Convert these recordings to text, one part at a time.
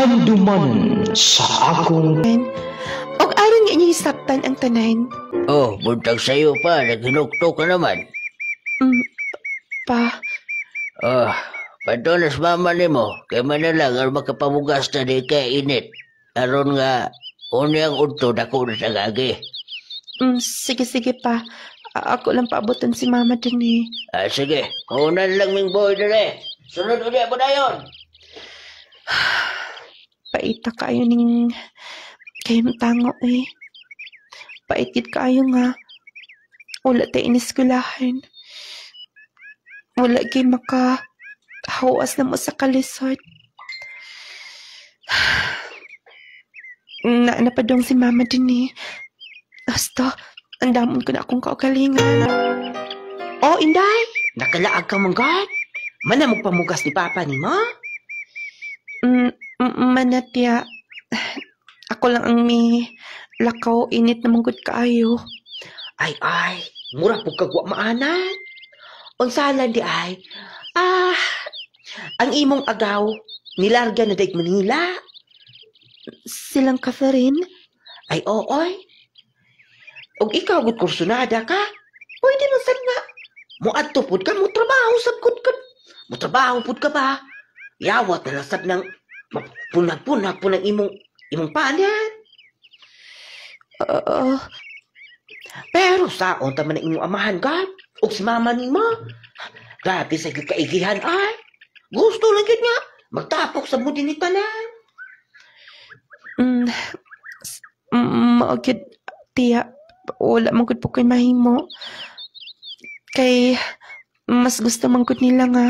Handuman sa akong... Og aron nga niya hisaptan ang tanan. Oh, buntag sa'yo pa, naghinukto ka naman. Pa, Oh, patunas mama ni mo, kay manalang ang makapamugas na di kay init. Aron nga, unyang udto na ko na sa gagi. sige pa. Ako lang paabotan si mama din eh. Sige, kaunan lang ming boy dali. Sunod ulit mo na yun. Paita kayo ning kayong tango eh. Paitit kayo nga. Wala tayo iniskulahan. Wala kayo makahawas na mo sa kalisod. Napadong si mama din eh. Basta, ang damon ko na akong kaugalingan. Oh, Inday, nakalaag ka mong God. Mana magpamugas ni Papa ni mo? Manatya, ako lang ang may lakaw init na manggod kaayo. Ay, mura po kagwa maanan. Unsalan di ay, ang imong agaw, nilarga na daig Manila. Silang Catherine? Ay, ooy. Og ikaw, good kursunada ka, pwede man sad nga. Muadto pud ka, mo trabaho sad good ka. Mo trabaho pud ka ba? Yawat na lasad ng punag-punag po ng imong panyan. Pero saon taman ang imong amahan, God? O si mama ni mo? Grabe sa kaigihan ay. Gusto lang yun nga. Magtapok sa budi ni tanan. Maugid, tiya. Wala manggod po kay mahimo. Kay mas gusto manggod nila nga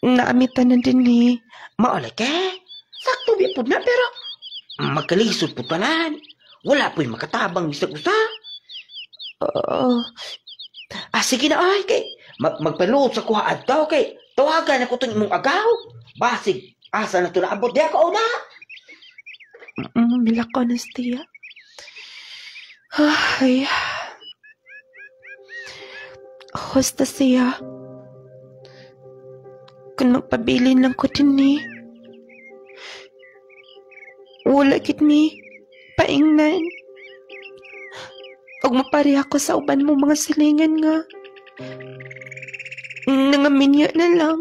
naamitan na din eh. Maulay ke. Sakto biya po na pero magkalisod po tanan. Wala po yung makatabang bisag-usa. Sige na ay kay magpaluot sa kuhaan daw kay tawagan ako itong imong agaw. Basig, asa na ito naabot. Di ako na. Milako na tiya. Ay. Hosta siya. Kung magpabilin lang ko din eh. Wala kit mi paingnan. Og mapari ako sa uban mo mga silingan nga. Nangaminyo na lang.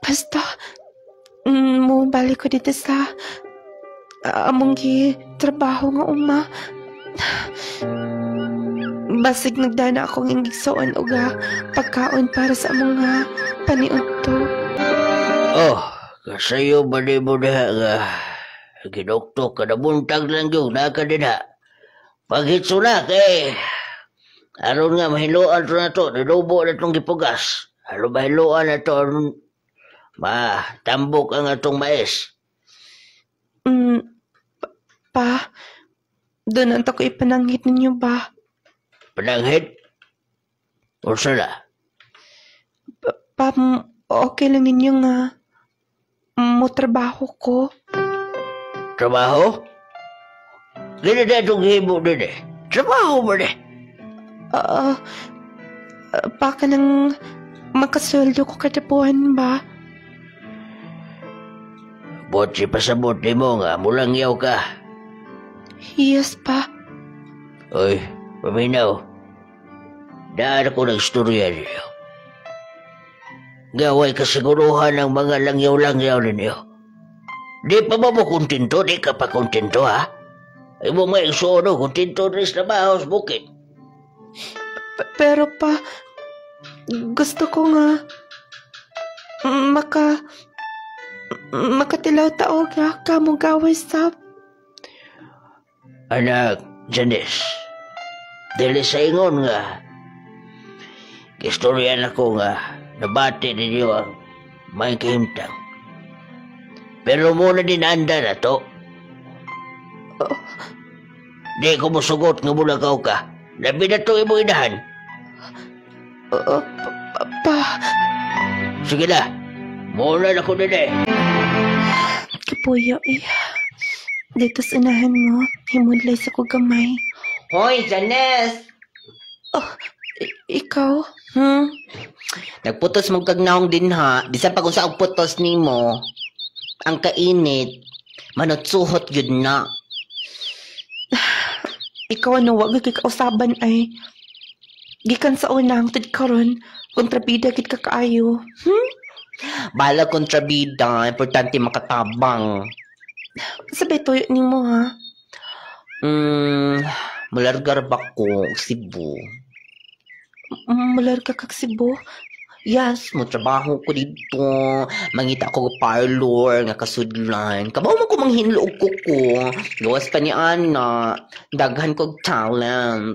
Basta, mo balik ko dito sa among trabaho nga uma. Basig nagdana akong ingigsoon o pagkaon para sa mga paniudto. Oh, kasayo ba di mo na nga ginukto ka na buntag lang yung nakadina. Paghitso na kay aron nga mahiluan ito na to, nilubo na itong gipugas. Aron mahiluan na ito, aron matambok ang atong mais. Pa, doon ang ko ipananghit ninyo ba? Pananghit? O sana? Pa, okay lang ninyo nga mo trabaho ko. Trabaho? Gina na itong himo din eh. Trabaho mo din. Pa ka nang magkasweldo ko kada buwan ba? Botsi pasabot ni mo nga, mulang yaw ka. Yes pa. Oy, paminaw. Daan ako ng istorya ninyo. Gaway kasiguruhan ng mga langyaw-langyaw ninyo. Di pa ba mo kontento? Di ka pa kontento, ha? Ay mo may isono, kontento rin sa bahaw sa bukid. Pero pa, gusto ko nga makatilaw taog ka mo gaway sa... Anak, Janice, dili sa ingon nga, kistoryan ako nga, nabati ninyo ang may kahimtang. Pero muna din anda na to. Di ko musugot nga mulagaw ka. Labi na to imong inahan. Pa. Sige na, muna na ko din eh. Kapuyo eh. Dito sa unahan mo, himudlay sa ko gamay. Hoy, Janice! Ikaw? Nagputos mong kagnahong din ha. Bisan pag unsa ang putos nimo, ang kainit, manutsuhot yun na. Ikaw ano, wag kay kausaban ay. Gikan sa una hangtod karon, kontrabida gid ka kaayo. Bala kontrabida, importante makatabang. Sabay tuyo nimo ha. Mulargar ba ko Cebu? Mular ka kag Cebu. Yes, mo trabaho ko dito. Mangita ko parlor nga kasudlan. Kabaw mo ko manghinloog ko. Gawas pa ni Ana. Daghan kog talent.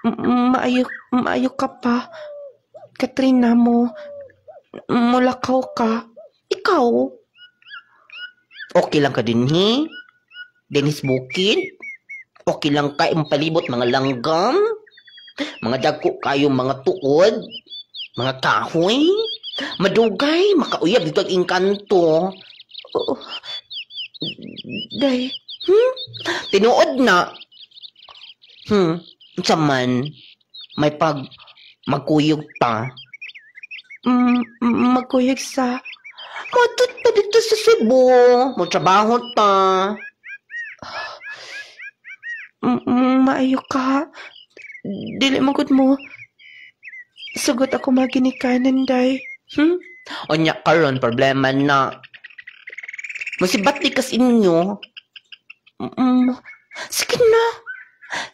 Maayo ka pa. Katrina mo. Mulakaw ka. Ikaw? Okay lang ka din, he? Dennis Bukid? Okay lang ka impalibot mga langgam? Mga dagko kayong mga tuod? Mga kahoy? Madugay, makauyab dito ang inkanto. Day. Tinuod na. Saman, may magkuyog ta. Magkuyog sa... Matut pa dito sa Cebu. Trabaho ta. Maayo ka. Dili magod mo. Sugot ako maginikanan, day. Onya karon problema na. Musibat di kas inyo. Sige na.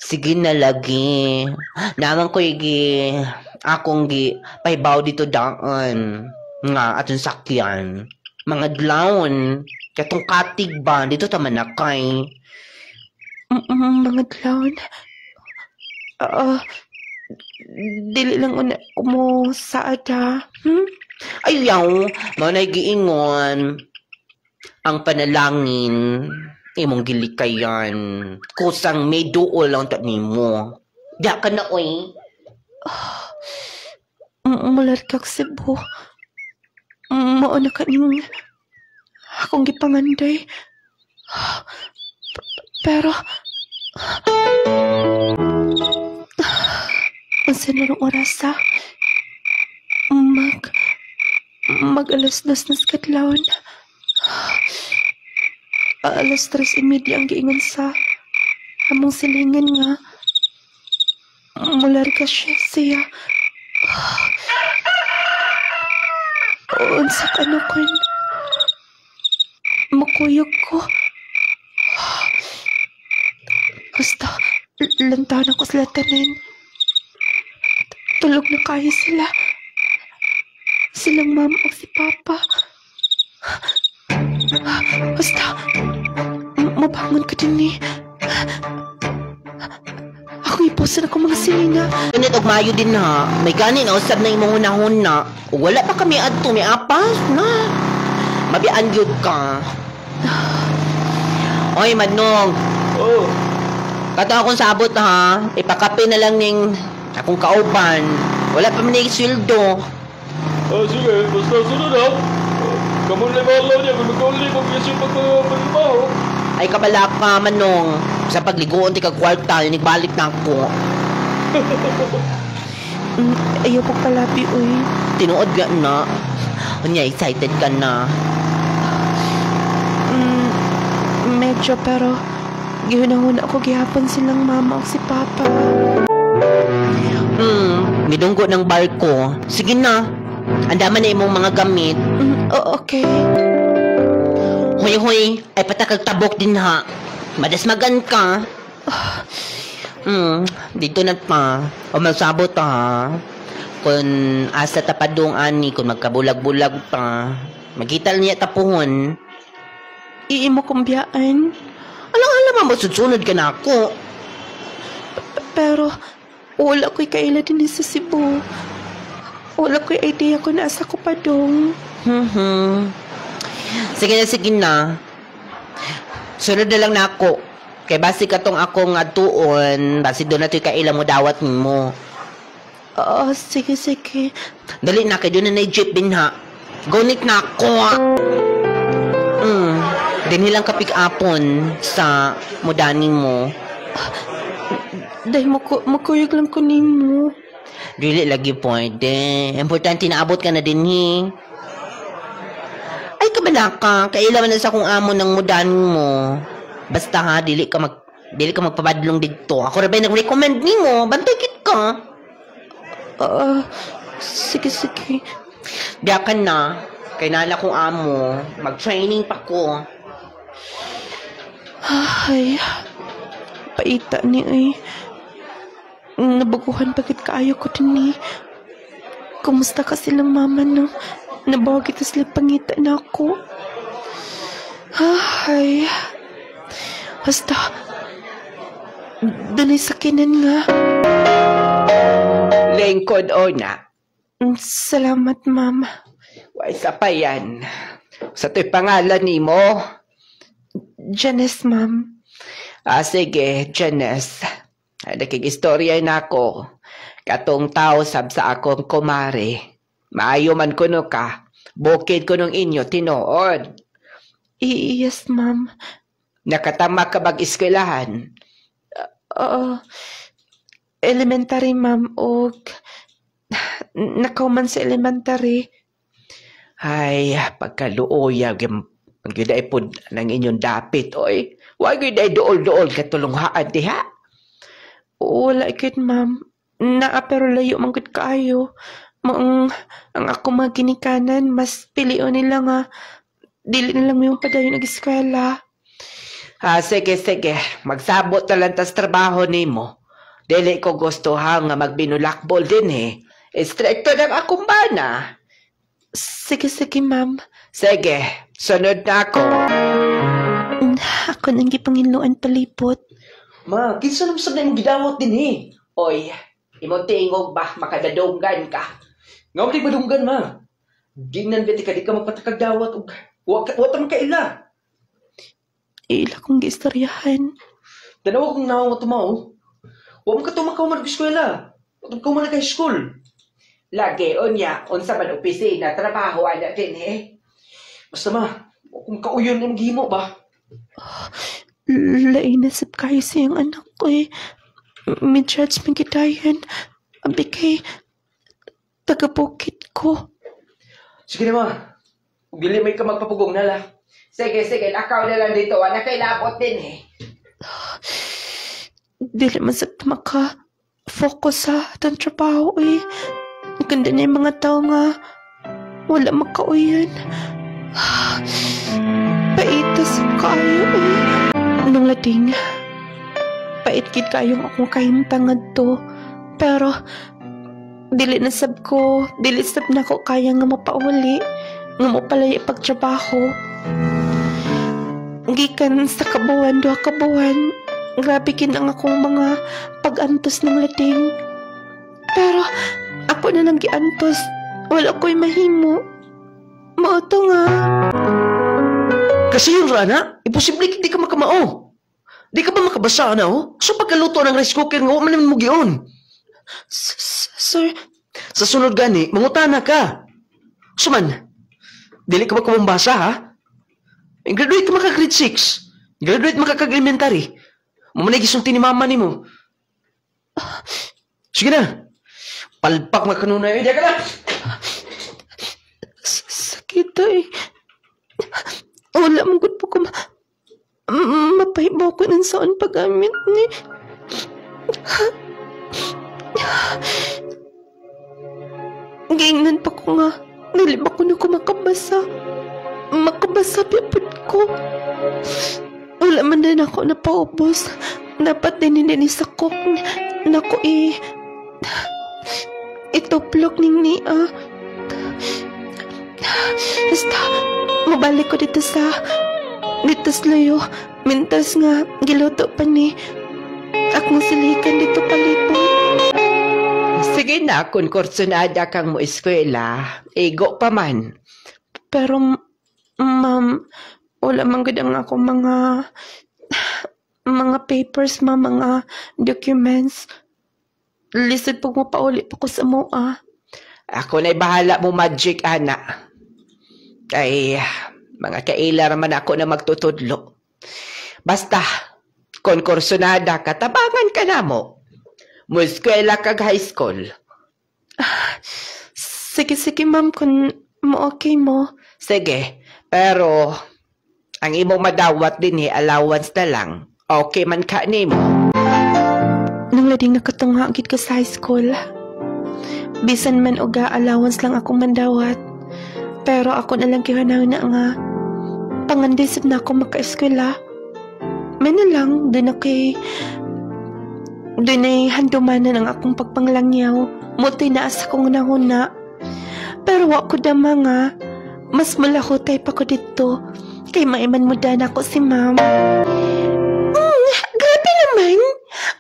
Sige na lagi. Naman ko akong paibaw dito daan. Nga atong sakyan. Mga dlaon. Katong katig ba? Dito tama na kay. Mga clown. Dili lang una mo saad ha. Ayaw. Manay giingon. Ang panalangin. Imong gilikayan. Kusang may duol lang ta nimo. Diya ka na, oy. Mular kag Cebu. Mauna ka ning akong gipanganday. Pero unsa na rong oras ha? Mag alas 2 na kadlawon. Alas 3:30 ang giingon sa among silingan nga mular ka siya. Unsa ka na kun? Makuyog ko. Basta, lantaw na ko sila tanan. Tulog na kayo sila. Silang mama o si papa. Basta, mabangon ka din eh. Ako iposan ako mga silina. Ganit og mayo din ha. May ganin usab na imong hunahuna. Ug wala pa kami adto may apas na. Mabian gyud ka. Oy, Manong. Kato akong sabot ha. Ipakape na lang ning akong kauban. Wala pa man sweldo. Sige, basta sunod ha. Kamu na bahala niya kung nagkauli mo kasi pagtrabaho. Ay kabala ka, Manong. Sa pagligoon ti kag kwarta, nagbalik na ako. Ayaw po palabi, uy. Tinuod ka na. Unya, excited ka na. Medyo, pero gihunahuna ako gihapon silang mama o si papa. Midunggo ng barko. Sige na. Andaman na imong mga gamit. Okay. Hoy, ay patakag tabok din ha. Madasmagan ka. Dito na pa. O magsabot ha. Kung asa tapadong ani, kung magkabulag-bulag pa. Magital niya tapuhon. Iimo kong biyaan. Alam mo, sunod ka na ako. Pero, wala ko'y kaila din sa Cebu. Wala ko'y idea kung nasa ko pa dong. Sige na. Sunod na lang na ako. Kay basi ka tong akong atuon, basi doon na ito'y kaila mo dawat mo. Sige. Dali na, kay doon na jeep din ha. Gunit na ako. Din hilang kapik-apon sa mudani mo. Dahil makuyog lang ko nimo. Dili lagi pwede. Importante na abot ka na din Ay, kabalaka. Kailangan na sa kung amo ng mudan mo. Basta ha, dili ka magpabadlong dito. Ako rin ba nag-recommend ni mo? Bantikit ka. Sige. Diya ka na. Kailangan kong amo. Mag-training pa ko. Ay, paita ni ay. Nabaguhan bakit kaayo ko din Kumusta ka silang mama no? Nabawa kita sila pangita na ako. Ay, basta, dunay sakinan nga. Lengkod o na. Salamat, ma'am. Why sa pa yan? Sa to'y pangalan ni mo? Janice, ma'am. Sige, Janice. Nakigistorya na ako. Katong tao sab sa akong kumare. Maayo man kuno ka. Bukid ko nung inyo tinuod. Yes, ma'am. Nakatama ka bag-eskwelahan? Elementary, ma'am. O nakauman sa elementary. Ay, pagkaluoyag ang gyuday pod ng inyong dapit, oy. Wa gyuday dool-dool katulunghaan diha. Wala ikit, ma'am. Pero layo man gud kaayo. Ang ako mga ginikanan, mas pilio nila nga. Dili na lang yung padayon nag-eskwela. Sige. Magsabot na lang tas trabaho nimo. Dili ko gusto nga magbinulakbol din Stricto ng akong bana. Sige, ma'am. Sige, sunod na ako. Ako nang gipanghinluan palipot. Ma, kinsa naman sa nang gidawat din Oy, imong tingog ba makadadunggan ka? Nga di badunggan, ma. Gingnan beti ka di ka magpatakagdawat og wa ta man kaila. Ila kong giistoryahan. Tanawa kong nawa tumao. Wa mo ka tumakaw mag-eskwela. Wa mo ka mag-high school. Lagi, unsa man opisina, trabaho ana din Basta ma, kung kauyon ang gimo ba? Lain na sab kayo siyang anak ko May judge may gidayan. Abi kay taga-bukit ko. Sige na ma. Kung dili may ka magpapugong nala. Sige, lakaw na lang dito. Anak kay labot din Dili man sab maka-focus sa atang trabaho Ganda na yung mga tao nga wala makauyan. Paitas kayo Nung lading, paitkid kayong akong kahimtangad to. Pero, dili sab na ko kaya nga mapauli, nga mapalay pagtrabaho. Gikan sa kabuhan, 2 kabuhan, grabe kinang akong mga pag-antos ng lading. Pero, ako na lang giantos, wala ko'y mahimo. Mauto nga. Kasi yung rana, imposible di ka makamao. Di ka ba makabasa na So pagkaluto ng rice cooker nga, man naman mo giyon. Sir, Sa sunod gani, mangutana ka. Suman, dili ka ba kumambasa ha? Graduate ka maka grade 6. Graduate maka kag-elementary. Mamanay gisulti ni mama ni mo. Sige na. Palpak makanunay. Diya ka na. sakit Wala mong good po ko mapahibaw ko ng saan pag-amit ni. Gingnan pa ko nga. Nalima ko na ko makabasa. Pipod ko. Wala man din ako napaubos. Dapat din sa cook. Naku ituplok ning niya. Basta, mabalik ko dito sa layo. Mintas nga, giluto pa ni akong silikan dito palipot. Sige na, kung kursunada kang mo eskwela, ego pa man. Pero, ma'am, wala man gud ang ako mga papers, mga documents. Lisod pag mapauli pa ko sa mua. Ako na'y bahala mo magic, ana. Kay, mga kaila raman ako na magtutudlo. Basta, kung kursunada ka, tabangan ka na mo. Muskwela kag high school. Sige, ma'am, kung mo-okay mo. Sige, pero ang imong madawat din allowance na lang. Okay man ka nimo. Nang lading nakatungha gid ko sa high school. Bisan man uga allowance lang akong mandawat. Pero ako na lang kihanang na nga. Pangandisip na ako maka-eskwela. May na lang, doon ay handumanan ang akong pagpanglangyaw. Muto'y naas akong nahuna. Pero wako dama nga. Mas malahutay pa ko dito. Kay maiman mo na ako si ma'am. Grabe naman.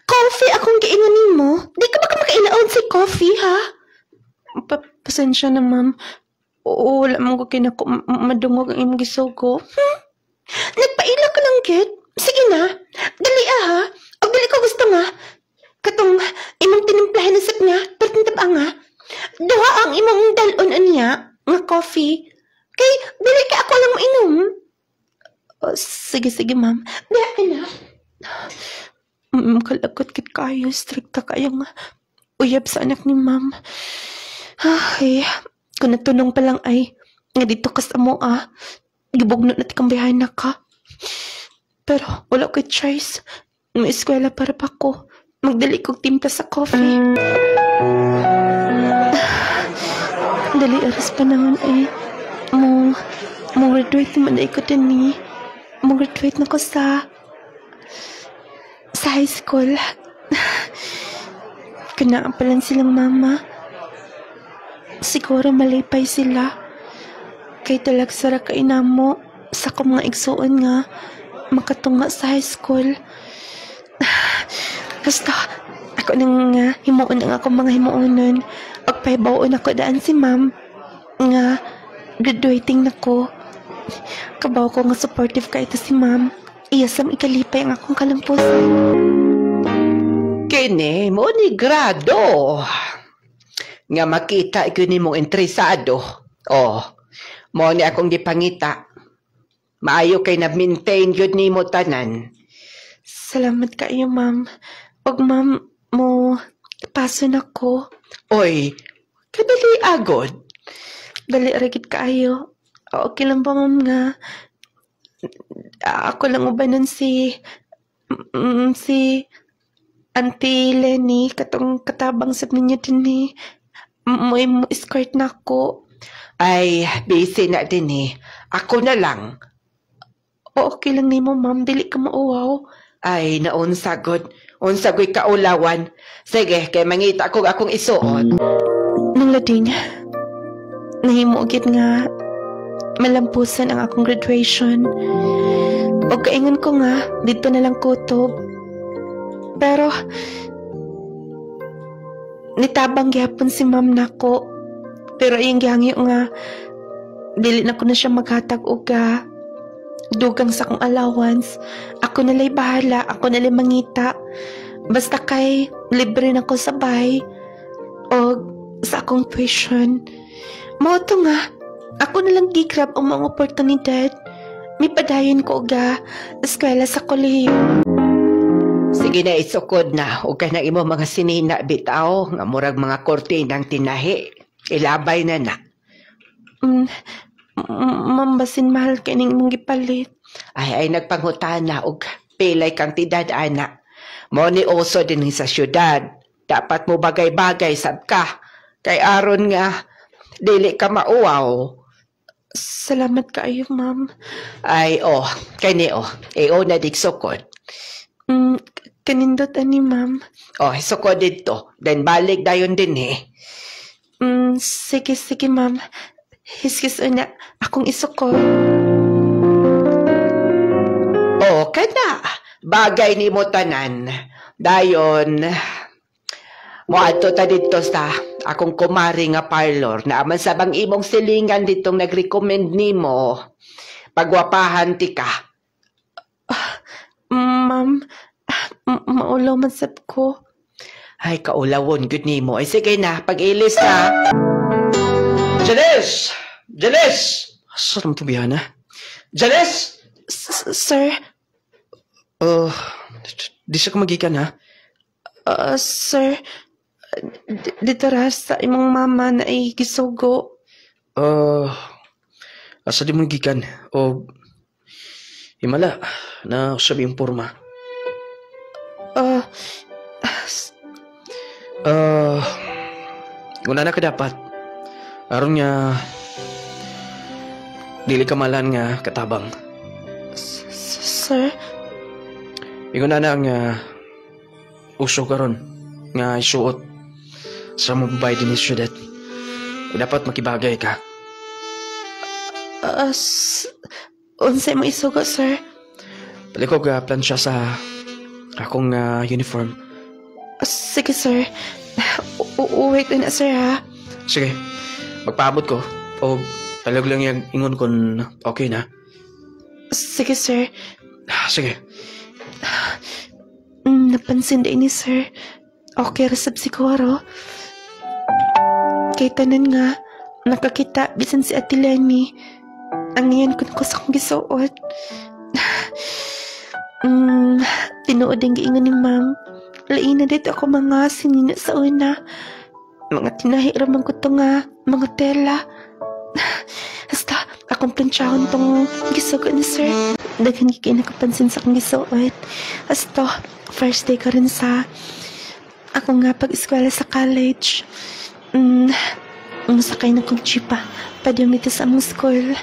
Coffee akong giinganin mo. Di ka ba makainaon si coffee, ha? Pasensya na, ma'am. Oo, wala mo ko kinako madungog ang imong gisugo. Nagpaila ka lang, Kit. Sige na. Dali ha. Og dali ko gusto nga. Katong imong tinimplahan na sap nga. Pertintaba nga. Duha ang imong dalon niya nga coffee. Kay dili ka ako lang mainom. Sige, ma'am. Diha ka na. Kalakot kit kayo. Strikta kayo nga. Uyab sa anak ni ma'am. Ay, kung natunong pa lang ay, nga dito ka sa mo gibugno na tikang biyahe na ka. Pero wala ko choice. May eskwela para pa ko. Magdali kong timpla sa coffee. Dali aras pa naman ay, mo graduate naman ay ko din ni. Mo graduate na ko sa high school. Kanaan pa lang silang mama. Siguro malipay sila. Kay talag sara ka inamo sa kong mga igsuon nga makatunga sa high school. Basta ako nang himuon ang akong mga himuonon. Pagpaybaon ako daan si ma'am nga graduating na ko. Kabaw ko nga supportive ka ito si ma'am. Iyasam ikalipay ang akong kalampusan. Kini mo ni grado. Nga makita ko ni mong interesado. Mo ni akong gipangita. Maayo kay na-maintain yun ni mo tanan. Salamat kayo, ma'am. Og ma'am, mo paso na ko. Oy, kadali agod. Dali ragit kayo. Okay lang ba, ma'am, nga? Ako lang ubanan si Auntie Lenny, katong katabang sab ninyo din ni. Mo escort na ko. Ay, busy na din Ako na lang. Okay lang ni mo, ma'am. Dili ka mauwaw. Ay, naunsagod. Unsagoy kaulawan. Sige, kay mangita ko akong isuot. Nang lading, nahimugit nga malampusan ang akong graduation. O kaingon ko nga, dito na lang kutob. Pero, nitabang gyapon si ma'am nako. Pero yung gihangyo nga, dili na ko na siya maghatag uga. Dugang sa akong allowance. Ako nalay bahala, ako nalay mangita. Basta kay libre na ko sa bahay o sa akong tuition. Mao to nga, ako nalang gigrab ang mga oportunidad. May padayon ko uga eskwela sa kolehiyo. Sige na, isukod na. Huwag ka na imo mga sinina bitaw nga murag mga kortinang tinahi. Ilabay na na. Mambasin mahal kining mong gipalit. Ay nagpangutana og pilay kantidad ana. Mo ni oso din sa syudad. Dapat mo bagay-bagay sab ka. Kay aron nga dili ka mauwaw. Salamat kaayo, ma'am. Ay kani na digsukod. Kanindot ani, ma'am. Sukod dito. Then balik dayon din Sige, ma'am. Hiskis na akong isukod. Kana. Bagay ni mo tanan. Dayon, moadto ta dito sa akong kumari nga parlor na aman sa bang imong silingan ditong nag-recommend nimo. Pagwapahan ti ka. Ma'am, maulaw man sab ko. Ay, kaulawon gud nimo. Ay, sige na, pag-ilis na. Janice! Saan mo biyana? Janice! Sir? Di siya ka magikan, ha? Sir, Dito ra sa imong mama na ay gisugo. Asa di mo gikan? O, himala, na sabi yung porma. Una na ka dapat. Aron nga, dili ka malan nga katabang. Sir? Ingon na nga uso karon nga isuot sa mo babae din ni syudad. Dapat makibagay ka. Unsay mo isugo, sir? Pali ko plansya sa akong uniform. Sige, sir. Wait na, sir, ha? Sige, magpaabot ko. O talag lang yung ingon kung okay na. Sige, sir. Sige. Napansin din ni sir. Okay, resep siguro. Kay tanan nga, nakakita bisan si Ate Lenny. Ang ngayon ko sa kong gisuot. Tinuod ang giingon ni ma'am. Lain na dito ako mga sinina sa una. Mga tinahiramang ko to nga, mga tela. Hasta, akong plansyahon tong gisugot ni sir. Daghan kay nakapansin sa akong gisuot. Hasta, first day ka rin sa ako nga pag-eskwela sa college. Masakay na kong chipa. Padiyong nito sa among school.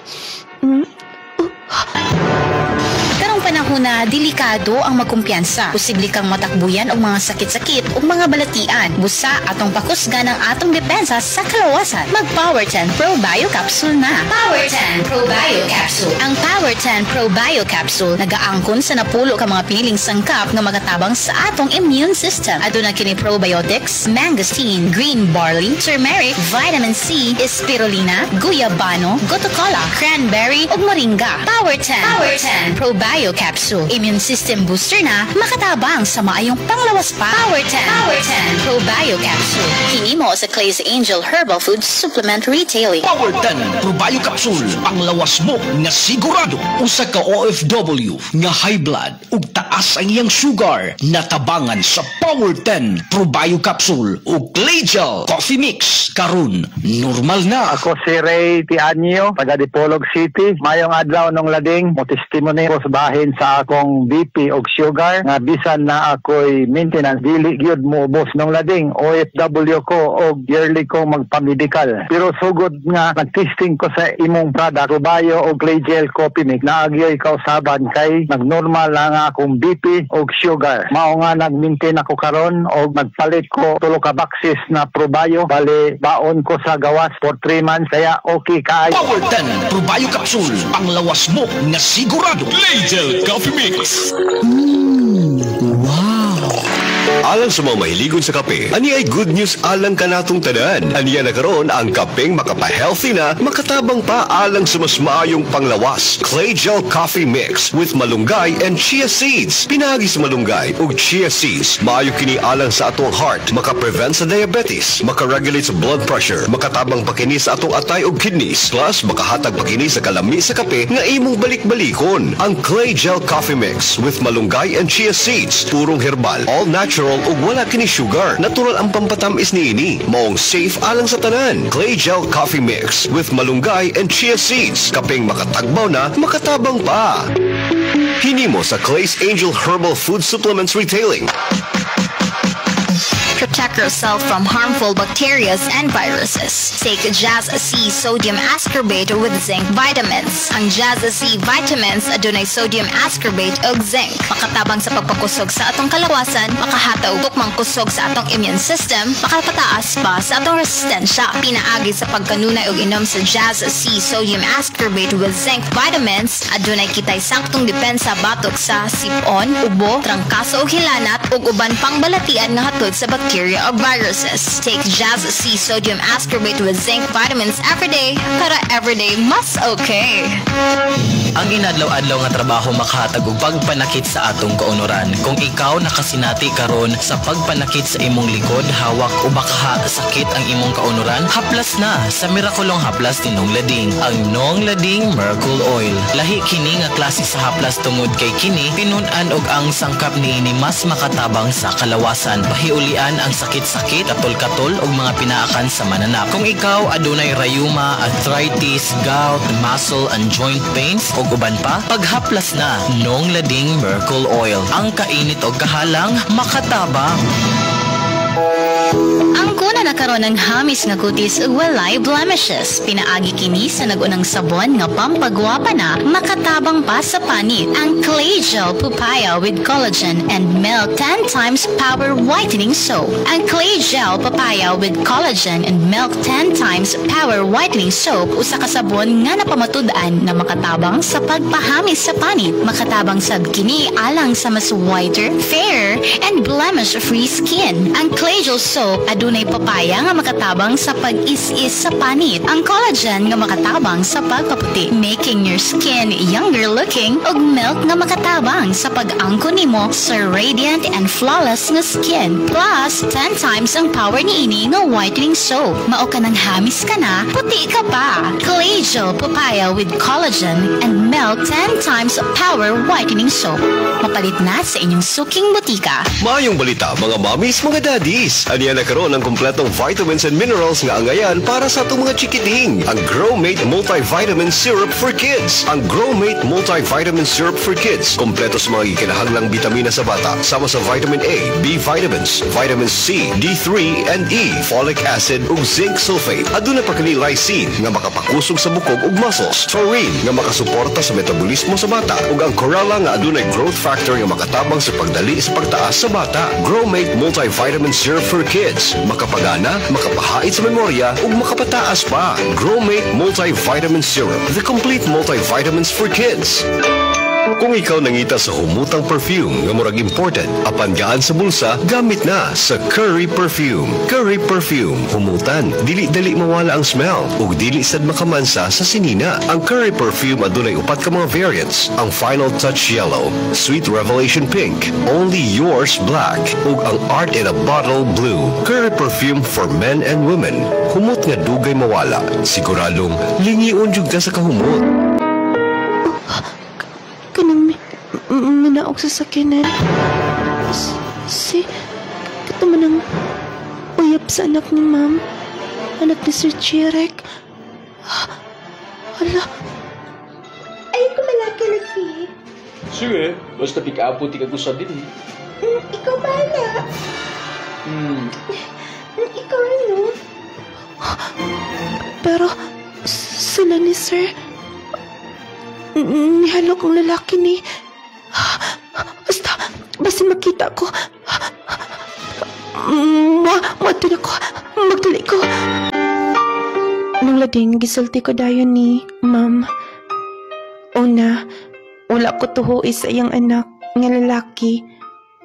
Karong panahon na delikado ang magkumpiyansa. Posible kang matakbuyan og mga sakit-sakit o mga balatian. Busa atong pakusgan ang atong depensa sa kalawasan. Mag Power 10 Pro Bio Capsule na. Power 10 Pro Bio Capsule. Ang Power 10 Pro Bio Capsule nagaangkon sa napulo ka mga piniling sangkap nga magatabang sa atong immune system. Aduna kini probiotics, mangosteen, green barley, turmeric, vitamin C, spirulina, guyabano, gotocola, cranberry ug moringa. Power 10 Pro Bio Capsule. Immune system booster na makatabang sa maayong panglawas pa. Power 10 Pro Bio Capsule. Hinimo sa Clay's Angel Herbal Food Supplement Retailing. Power 10 Pro Bio Capsule. Panglawas mo nga sigurado. Usa ka OFW nga high blood ug taas ang iyang sugar. Natabangan sa Power 10 Pro Bio Capsule ug Clay Gel Coffee Mix. Karon normal na. Ako si Ray Tianyo, taga Dipolog City. Mayong adlaw nung lading, mo testimony ko sa bahin sa akong BP og sugar nga bisan na ako'y maintenance dili gyud mo ubos nung lading. OFW ko og yearly ko magpa-medical. Pero sugod nga nag-testing ko sa imong product, Probayo og Clay Gel Coffee Mix, naagyoy kausaban kay nagnormal lang akong BP og sugar. Mao nga nag-maintain ako karon og nagpalit ko tulo ka boxes na Probayo, bali baon ko sa gawas for 3 months kaya okay kaayo. Power 10 Pro Bio Capsule. Panglawas mo nga sigurado. Clay Gel Coffee Mix. Alang sa mga mahiligon sa kape, ani ay good news alang kanatong tanan. Aniya na karon ang kapeng makapa-healthy na, makatabang pa alang sa mas maayong panglawas. Clay Gel Coffee Mix with malunggay and chia seeds. Pinagi sa malunggay ug chia seeds, maayo kini alang sa atong heart, maka-prevent sa diabetes, maka-regulate sa blood pressure, makatabang pa kini sa atong atay ug kidneys, plus makahatag pa kini sa kalami sa kape nga imong balik-balikon. Ang Clay Gel Coffee Mix with malunggay and chia seeds, purong herbal, all natural ug wala kini sugar. Natural ang pampatamis niini. Maong safe alang sa tanan. Clay Gel Coffee Mix with malunggay and chia seeds. Kapeng makatagbaw na, makatabang pa. Hinimo sa Clay's Angel Herbal Food Supplements Retailing. Protect yourself from harmful bacteria and viruses. Take Jazz C Sodium Ascorbate with Zinc Vitamins. Ang Jazz C Vitamins adunay sodium ascorbate ug zinc. Makatabang sa pagpakusog sa atong kalawasan, makahataw tukmang kusog sa atong immune system, makapataas pa sa atong resistensya. Pinaagi sa pagkanunay ug inom sa Jazz C Sodium Ascorbate with Zinc Vitamins, adunay kitay saktong depensa batok sa sipon, ubo, trangkaso ug hilanat ug uban pang balatian nga hatod sa bacteria or viruses. Take Jazz C Sodium Ascorbate with Zinc Vitamins every day para everyday mas okay. Ang inadlaw-adlaw nga trabaho makahatag og pagpanakit sa atong kaunoran. Kung ikaw nakasinati karon sa pagpanakit sa imong likod, hawak o baka sakit ang imong kaunoran, haplas na sa mirakulong haplas ni Nong Lading, ang Nong Lading Miracle Oil. Lahi kini nga klase sa haplas tungod kay kini pinun-an og ang sangkap niini mas makatabang sa kalawasan. Pahiulian ang sakit-sakit, katol-katol og mga pinaakan sa mananap. Kung ikaw adunay rayuma, arthritis, gout, muscle and joint pains o uban pa, paghaplas na Nong Lading Miracle Oil. Ang kainit o kahalang makatabang. Ang kuna nakaroon ng hamis nga kutis ug walay blemishes. Pinaagi kini sa nagunang sabon nga pampagwapa na makatabang pa sa panit. Ang Clay Gel Papaya with Collagen and Milk 10 times Power Whitening Soap. Ang Clay Gel Papaya with Collagen and Milk 10 times Power Whitening Soap usa ka sabon nga napamatud-an na makatabang sa pagpahamis sa panit. Makatabang sab kini alang sa mas whiter, fair, and blemish-free skin. Ang Clay Gel Soap adunay papaya nga makatabang sa pag-is-is sa panit. Ang collagen nga makatabang sa pagpaputi, making your skin younger looking, ug milk nga makatabang sa pag-angko nimo sa radiant and flawless nga skin. Plus, 10 times ang power niini nga whitening soap. Mao ka nang hamis ka na, puti ka pa. Clay Gel Papaya with Collagen and Milk 10 times power whitening soap. Mapalit na sa inyong suking butika. Maayong balita mga mommies, mga daddies. Aniya nagkaroon ng kumpletong vitamins and minerals nga angayan para sa atong mga chikiting. Ang Growmate Multivitamin Syrup for Kids. Ang Growmate Multivitamin Syrup for Kids. Kompleto sa mga ikinahanglang bitamina sa bata. Sama sa vitamin A, B vitamins, vitamin C, D3, and E, folic acid ug zinc sulfate. Aduna pa kini lysine nga makapakusog sa bukog ug muscles. Taurine nga makasuporta sa metabolismo sa bata. Ug ang Corella nga adunay growth factor nga makatabang sa pagdali sa pagtaas sa bata. Growmate Multivitamin Syrup for Kids. Makapagana, makapahait sa memorya, ug makapataas pa. Growmate Multivitamin Syrup. The complete multivitamins for kids. Kung ikaw nangita sa humutang perfume nga murag imported, apan gaan sa bulsa, gamit na sa Curry Perfume. Curry Perfume. Humutan, dili-dali mawala ang smell, ug dili sad makamansa sa sinina. Ang Curry Perfume adunay upat ka mga variants. Ang Final Touch Yellow, Sweet Revelation Pink, Only Yours Black, ug ang Art in a Bottle Blue. Curry Perfume for men and women. Humot nga dugay mawala. Siguradong lingiun jud ka sa kahumot. Kanang minaog sa sakinan. Katuman ang uyab sa anak ni Ma'am. Anak ni Sir Chirek. Hala. Ay, kumalaki lagi. Sige, basta pika-apo ti kag-usab din. Ikaw bala. Ikaw ano? Pero, sila ni Sir, nihalok ang lalaki ni. Basta makita ko. Matulog ko. Magdali ko. Nung Lading, gisulti ko dayon ni Ma'am. Una, wala ko tuhoy sa iyang anak nga lalaki.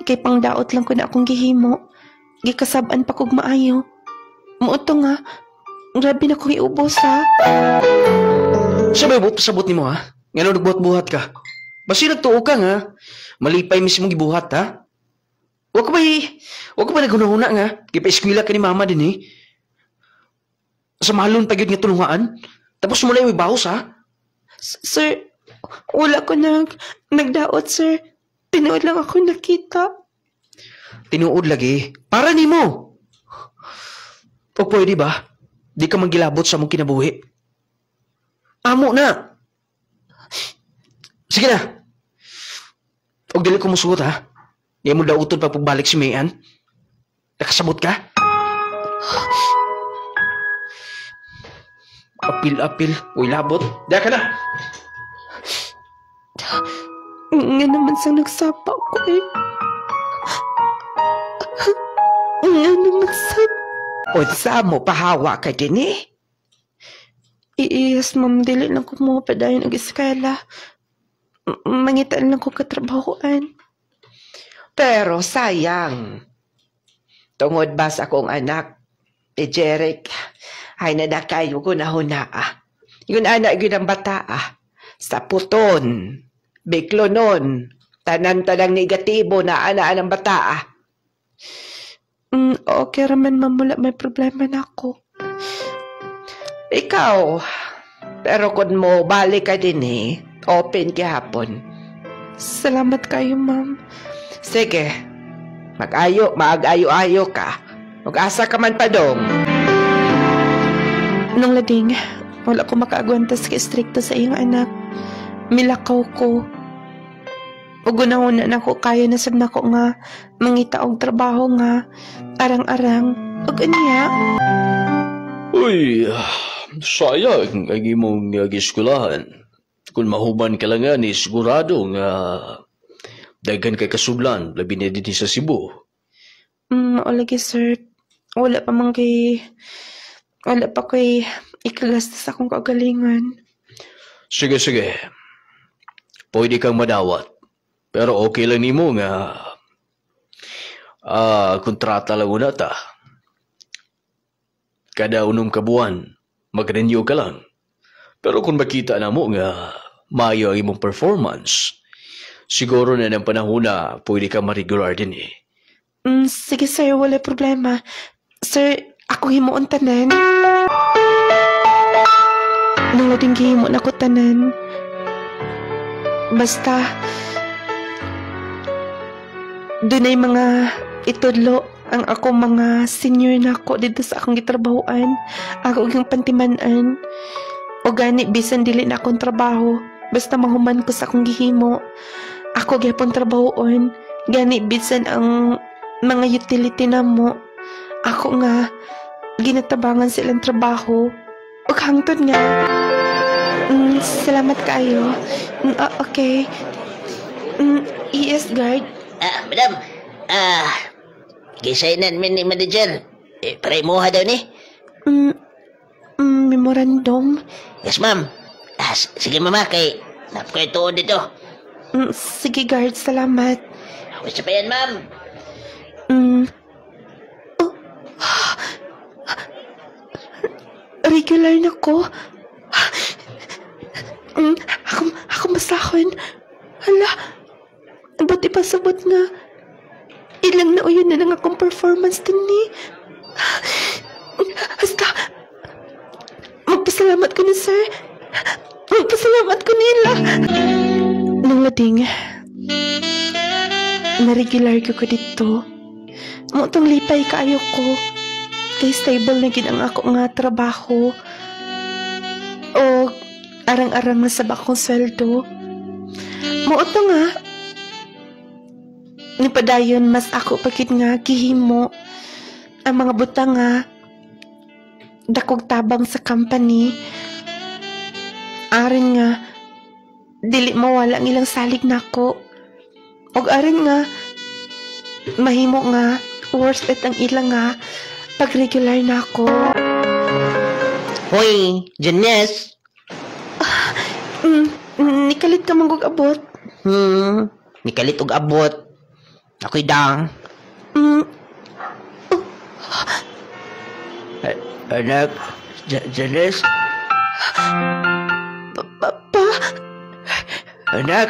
Kay pangdaot lang ko na akong gihimo. Gikasabaan pa kog maayo. Muuto nga, grabe na kong iubos ha. Sabay mo, pasabot ni mo ha? Nga nagbuhat-buhat ka. Basi nagtuo ka nga. Malipay mismo gibuhat ha? Huwag ka ba nagunahuna nga? Kipa-eskwila ka ni mama din eh. Sa malon pa yun nga tulungaan. Tapos mula yung ibahos ha? Sir, wala ko nagdaot sir. Tinuod lang ako nakita. Tinuod lagi. Para ni mo. O pwede ba? Di ka manggilabot sa mong kinabuhi. Amo na. Sige na. Huwag dili ko musuot ha. Di mo daw utod pa pagbalik si Mayan. Nakasabot ka? Apil-apil. Uy, labot. Diya ka na. Nga naman sa nagsapa ko eh. Nga naman sa... O sa mo, pahawa ka din eh. Yes, ma'am, dili lang ko mo pa dayon ang eskala. Mangitaan lang ko katrabahoan. Pero sayang. Tungod ba sa akong anak, Jeric, ay nadakayo ko na huna ah. Yun anak yun ang bata ah. Sa puton, biklonon, tanan-tanang negatibo na anaan ng bata. Okay raman, ma'am. Wala may problema na ako. Ikaw, pero kung mo balik ka din open kahapon. Salamat kayo, ma'am. Sige, mag-ayo-ayo ka. Mag-asa ka man pa dong. Nung lading, wala ko makaagwantas ka istrikto sa iyong anak. Milakaw ko. Ugunahuna na ko kaya nasab na ko nga mangita og trabaho nga arang-arang. Ug aniya. Uy, sayang ang imong giskwelahan. Kung mahuman ka lang nga ni sigurado nga daghan kay kasudlan labi na din sa Cebu. Lagi sir. Wala pa ko'y ikagastos akong kagalingan. Sige. Pwede kang madawat. Pero okay lang nimo nga kontrata lang una ta. Kada unong kabuan, mag-renew ka lang. Pero kung makita na mo nga maayo ang imong performance, siguro na ng panahon na pwede ka ma-regular din Sige sir, wala problema. Sir, ako himuon tanan. Nung lading gihimo na ko tanan. Basta, doon ay mga itudlo ang ako mga senior na ako dito sa akong gitrabahoan. Ako yung pantimanan. O gani, bisan dili na akong trabaho. Basta mahuman ko sa akong gihimo. Ako gyapon trabahoon. Gani, bisan ang mga utility na mo. Ako nga, ginatabangan silang trabaho. O hangtod nga. Salamat kayo. Okay. ES guard. Madam. Gisainan min ni manager. Paray mo daw ni. Memorandum. Yes, ma'am. Sige, mama, kay napakay tuon dito. Sige, guard. Salamat. Wala pa yan, ma'am. Regular na ko. Ako masahon. Hala, ba't ipasabot nga? Ilang na uyon na lang akong performance din ni. Hasta, magpasalamat ko ni sir. Magpasalamat ko nila. Nung lading, na-regular ko dito. Mutong lipay kaayo ko. Kay stable na gid ang ako nga trabaho. O arang-arang na sabak kong sweldo. Muuto nga. Nipadayon mas ako pagkit nga gihimo. Ang mga buta nga dakog tabang sa company. Arin nga dili mawala ang ilang salig nako. Og arin nga mahimo nga worth it ang ilang nga pag regular na ako. Hoy, Janice. Nikalit ka manggog abot. Nikalit og abot. Ako'y dang. Anak, Janice? Papa? Anak?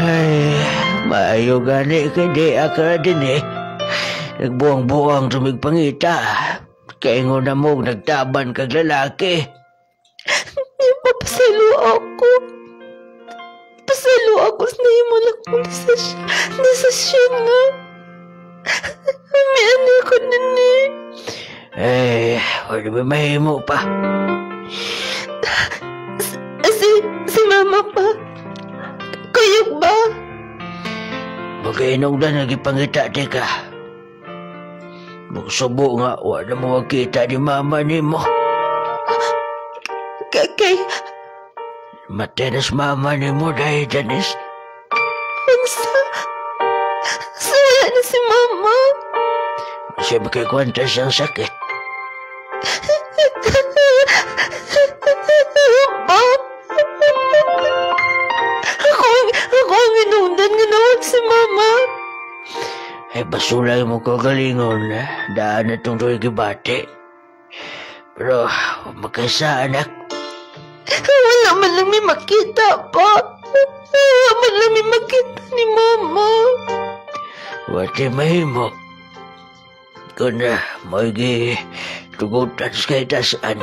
Ay, maayo gani kadi akara din Nagbuang-buang tumigpangita. Kaingon na mo nagtaban kag lalaki. Papasalo ako. Pasalo ako sa nahimo na kong desisyon nga. May ano ko din wala ba mahimo pa? Si mama pa. Kayog ba? Magkainog na nagipangita di ka. Magsubo nga, wala mo magkita ni mama ni mo. Kay... Matenas mama ni mo dahil, Janice. Sa wala na si mama. Siya magkikwanta siyang sakit. Ako ang inundan nga nawag si mama. Basulay mo kagalingon na. Daan na itong tuwing gibati. Pero, magkasa anak. Wala man lang may makita pa. Wala man lang may makita ni Mama. Wati mahimo. Kung na, may tugutan sa kaitasaan.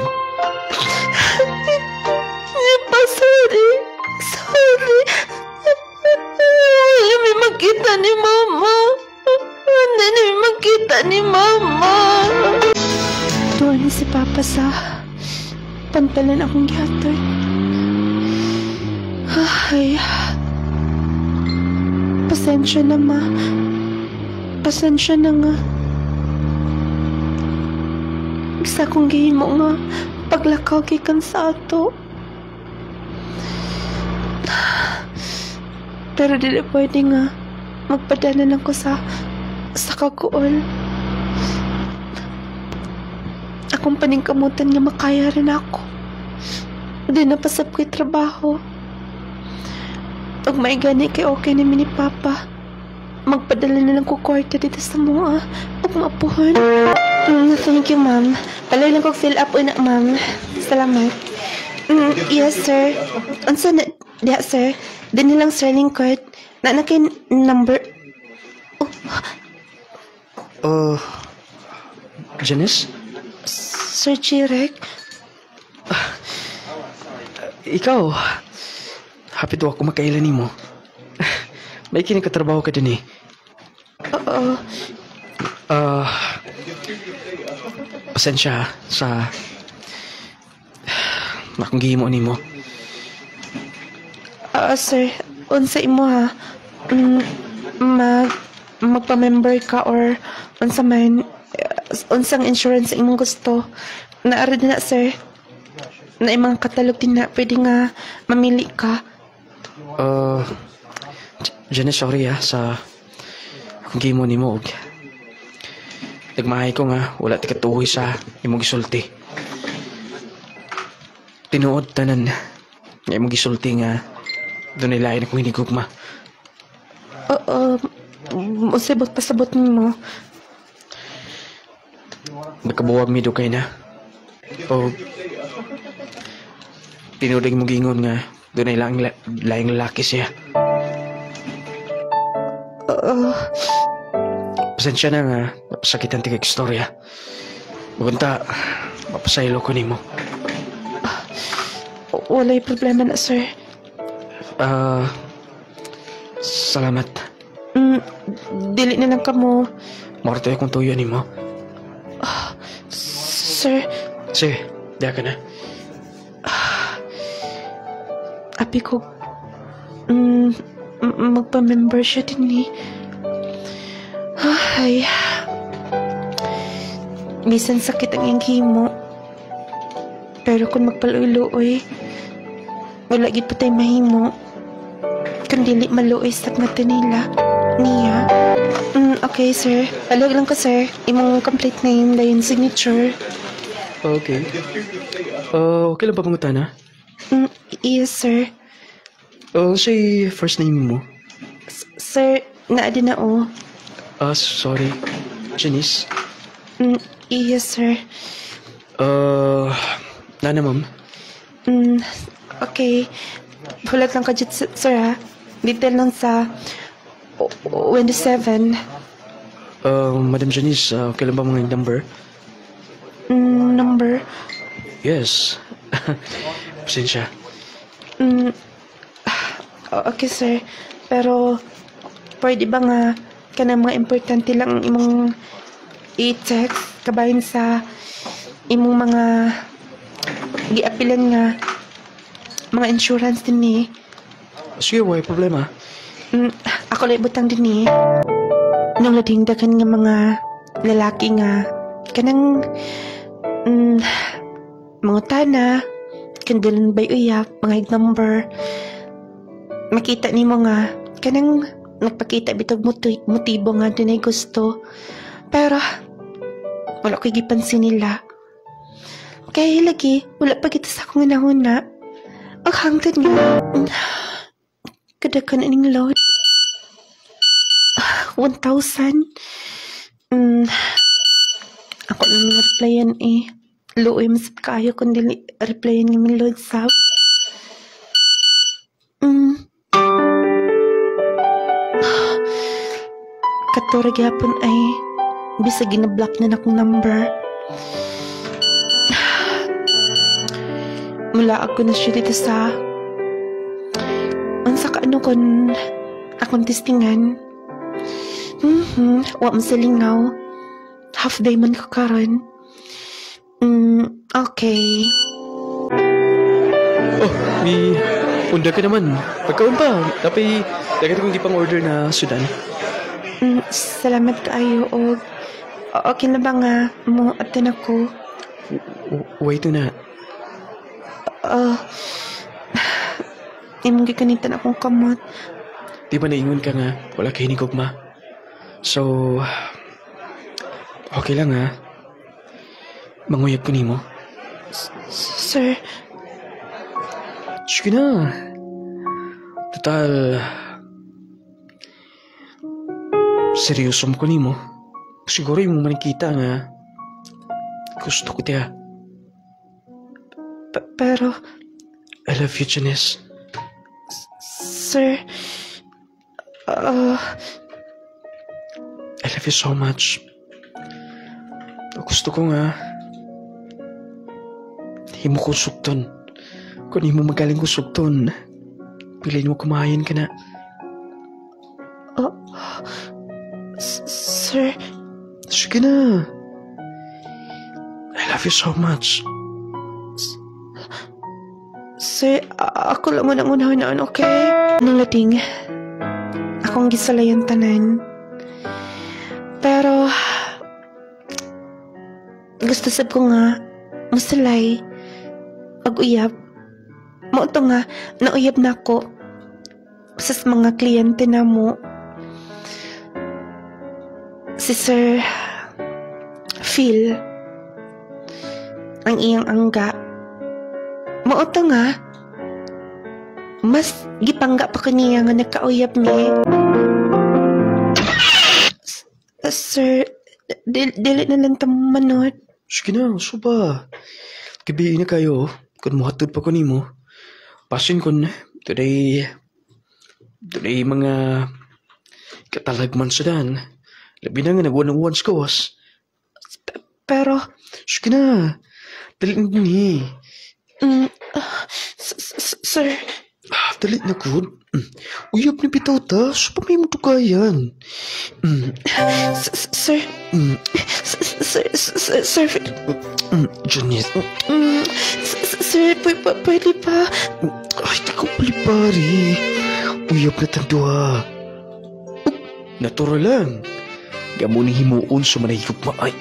Sorry. Wala may makita ni Mama. Wala may makita ni Mama. Doon si Papa sa pantalan akong gihatod. Ay, pasensya na, Ma. Pasensya na nga. Isa kong gihimo nga paglakaw gikan sa ato. Pero dili pwede nga magpadala lang ko sa kaguol. Akong paningkamutan nga makaya rin ako. Di napasap ko'y trabaho. Pag may gani kay okay namin ni Papa, magpadala na lang ko kwarta dito sa mga pag maapuhan. Thank you, Ma'am. Palay lang ko fill up una, Ma'am. Salamat. Yes, sir. Ansa na, diya, sir. Din nilang sterling card. Na kay number. Janice? Sir Jirek? Ikaw, happy to ako makailan mo. May kinikatrabaho ka din eh. Oo. Pasensya sa akong gihimo nimo. Sir, unsa imo ha? Magpa-member ka or unsa man unsang insurance imong gusto? Naara din na, sir. Na imong katalog din na pwede nga mamili ka. Janice, sorry sa akong gihimo nimo. Nagmahay ko nga wala ti katuoy sa imong gisulti. Tinuod tanan nga imong gisulti nga doon nilayan akong hinigugma. Usibot pasabot mo. Nakabuwag mi dukay na. O tinuod mo gingon nga doon nilaing lalaki siya. Pasensya na nga napasakitan tigag istorya. Bukunta, mapasaylo ko nimo. Walay problema na, sir. Salamat. Dili na lang ka mo. Marto akong tuyo nimo. Sir. Sige, diya ka na. Abi ko, magpa-member siya din eh. Ay, bisan sakit ang iyang himo. Pero kung magpaluoy-luoy, wala gid pa tayo mahimo. Kung dili maluoy sa mata nila, niya. Okay, sir. Palog lang ko, sir. Imong complete name, dayon signature. Okay. Okay lang ba pangutana? Yes, sir. Say first name mo. Sir, naa din na o. Sorry. Janice? Yes, sir. Nana, ma'am? Okay. Hulat lang ka dyan, sir, ha? Detail lang sa Windows 7. Madam Janice, okay lang ba mga number? Number? Yes. Pasensya. Okay, sir. Pero, pwede ba nga kanang mga importante lang ang imong i-text kabahin sa imong mga giapilan nga mga insurance din ni. Sige, wala problema. Ako lang butang din ni. Nung ladingdagan nga mga lalaki nga kanang mga tana kandulan bay uyak mga number makita nimo nga kanang nagpakita bitog motibo nga din ay gusto. Pero, wala ko'y gipansin nila. Kaya lagi, wala pa kita sa akong nahuna. Ang hangtod nga. Kadakan aning load. 1,000. Ako na nga replyan eh. luoy masip kayo kung dili replyan ng milod sab. Katura gyapon ay bisag gina-block na akong number. Mula ako na siya dito sa unsa ka ano kon akong testingan. Wa masalingaw. Half day man ko karon. Okay. Oh, may unda ka naman. Pagkaon pa, tapi dagat kong di pang order na sudan. Salamat kaayo og okay na ba nga mo atin ako? Wait na. Imong gikanitan akong kamot. Di ba naingon ka nga, wala kayo ni Gugma? So, okay lang ha. Manguyab ko nimo. Sir. Sige na. Total, seryoso mo ko nimo. Siguro yung manikita nga gusto ko tiya. Pero I love you, Janice. Sir, I love you so much. Gusto ko nga himo ko sugton. Kung himo magaling ko sugton, piliin mo kumain ka na. Sir. Sige na. I love you so much. Sir, ako lang unang unahon, okay? Nung lating, akong gisalayan tanan. Pero, gusto sab ko nga, masalay, pag-uyab. Mauto nga, nauyab na ako sa mga kliyente na mo. Si Sir Phil, ang iyang angga. Mauto nga, mas gipangga pa kaniya nga nagkauyab niya. Sir, dili na lang tamanod. Sige na, suba. Gabiin na kayo. Kung muhatod pa ko nimo. Pasin kun today mga katalagman sa dan. Labi na nga nagwan-wan sa kawas. Pero, sige na. Dali na ni. Sir. Dali na ko. Uyab na bitaw ta. So pa may mo tukayan. Sir. Sir. Janice. Sir, pwede pa. Ay, di ko palipari. Uyab na tandua. Natural lang. Gamo ni himuon sa manahigog maay.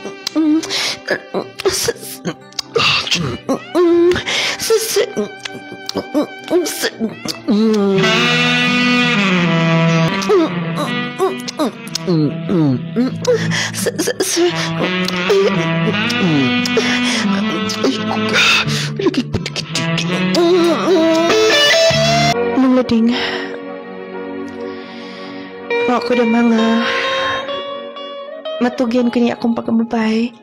Sir. Nung lading, ako na mga matugyan ko niya akong pagkamabay.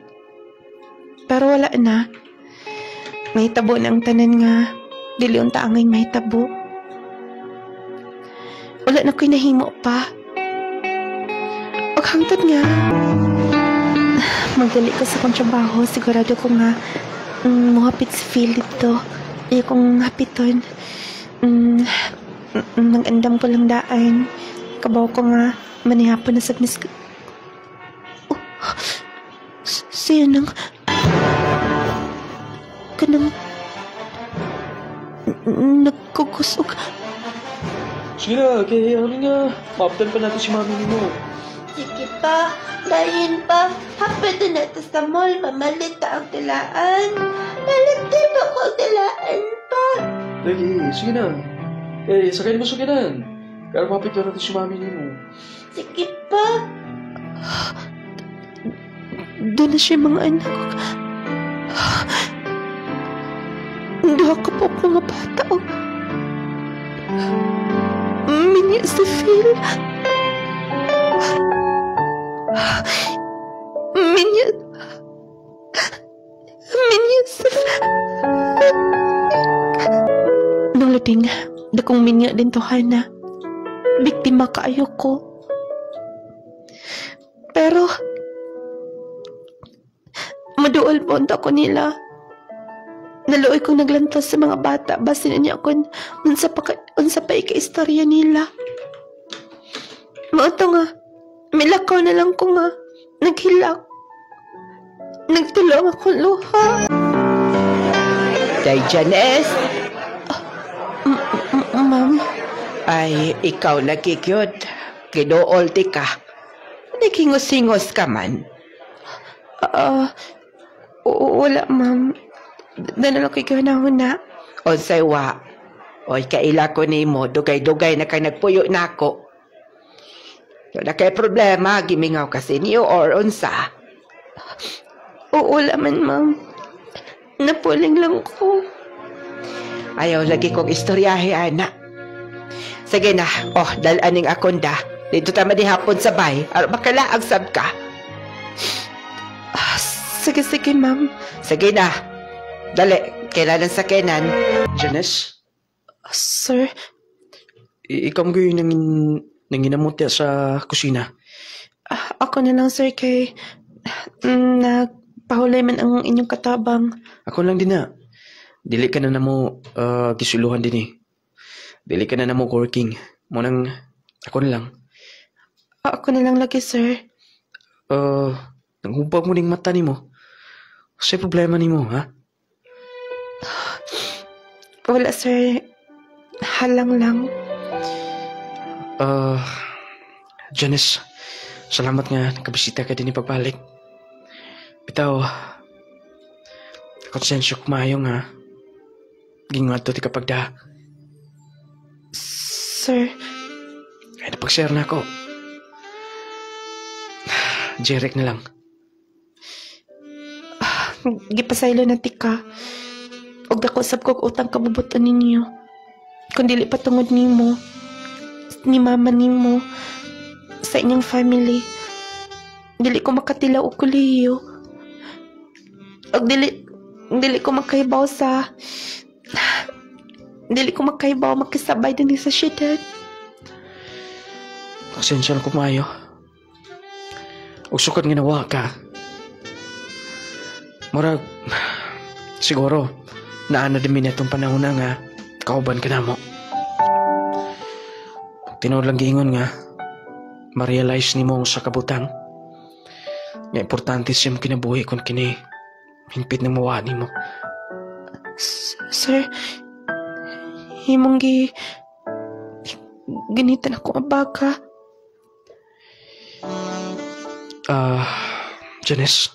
Pero wala na. May tabo ng tanan nga. Dili unta angay may tabo. Wala na ko'y nahimo pa. Paghangtod nga. Magdali ko sa kong trabaho. Sigurado ko nga muhapit si Phil dito. Iya kong hapiton. Nag-andam ko lang daan. Kabaw ko nga manihapon na sa mis... Siya nang... Kanang... Nagkukusog. Sige na, kaya ano nga. Maaptan pa natin si mami mo. Sige pa, dahin pa. Hapit na natin sa mall, mamalit ang tilaan. Malit ba ko ang tilaan pa? Lagi, sige na. Sakay mo suginan. Kaya mapit na natin si mami mo. Sige pa. Doon na siya mga anak. Doon ka po mga bata. Minya si Phil. Minya ding dakong minya din to, Hana. Biktima kaayo ko. Pero maduol po ko nila. Naluoy kong naglantos sa mga bata basin niya ako unsa pa ika-istorya nila. Mauto nga, milakaw na lang ko nga, naghilak. Nagtulong akong luha. Day Janice, Ma'am, ay ikaw lagi kyud. Gidool ti ka. Nagingos-ingos ka man. wala, ma'am. Danalo kay kahuna-huna. Unsay wa. Oy, kaila ko nimo, dugay-dugay na kay nagpuyo nako. Wala kay problema, gimingaw kasi niyo or unsa. Wala man, ma'am. Napuling lang ko. Ayaw lagi kong istoryahe, ana. Sige na, dalaning akonda. Dito tama di hapon sabay, aron makalaag sab ka. Sige, ma'am. Sige na. Dali, kailangan sa kenan. Janice, Sir, ikaw mo yung nanginamot sa kusina. ako na lang, sir, kay nagpahulay man ang inyong katabang. Ako lang din na. Dili ka na mo gisuluhan din eh. Dili ka na mo working. Munang ako na lang. Ako na lang lagi, sir. Nanghubag mo ding mata ni mo. Kasi problema ni mo, ha? Wala, sir. Halang lang. Janice, salamat nga nakabisita ka din ipagbalik. Bitaw, konsensyo kumayo nga. Gingat to ti kapag da. Sir, Ay napag-share na ako. Jerek na lang. gipasaylo na tika. Og dako sab kog utang kabubuton ninyo. Kung dili pa tungod nimo, ni mama nimo, sa inyong family, dili ko makatilaw og kolehiyo. Og dili ko makaibaw sa makisabay din sa syudad. Konsensya na kumayo. Ug sukad nga nawa ka. Murag, siguro, naano din minatong panahon na nga, kauban ka na mo. Tinood lang giingon nga, ma-realize ni mo sa kabutang. Nga importante siya mo kinabuhi kung kini, hinpit ng mawa ni mo. Sir, himong ganitan ako ang baka. Janice,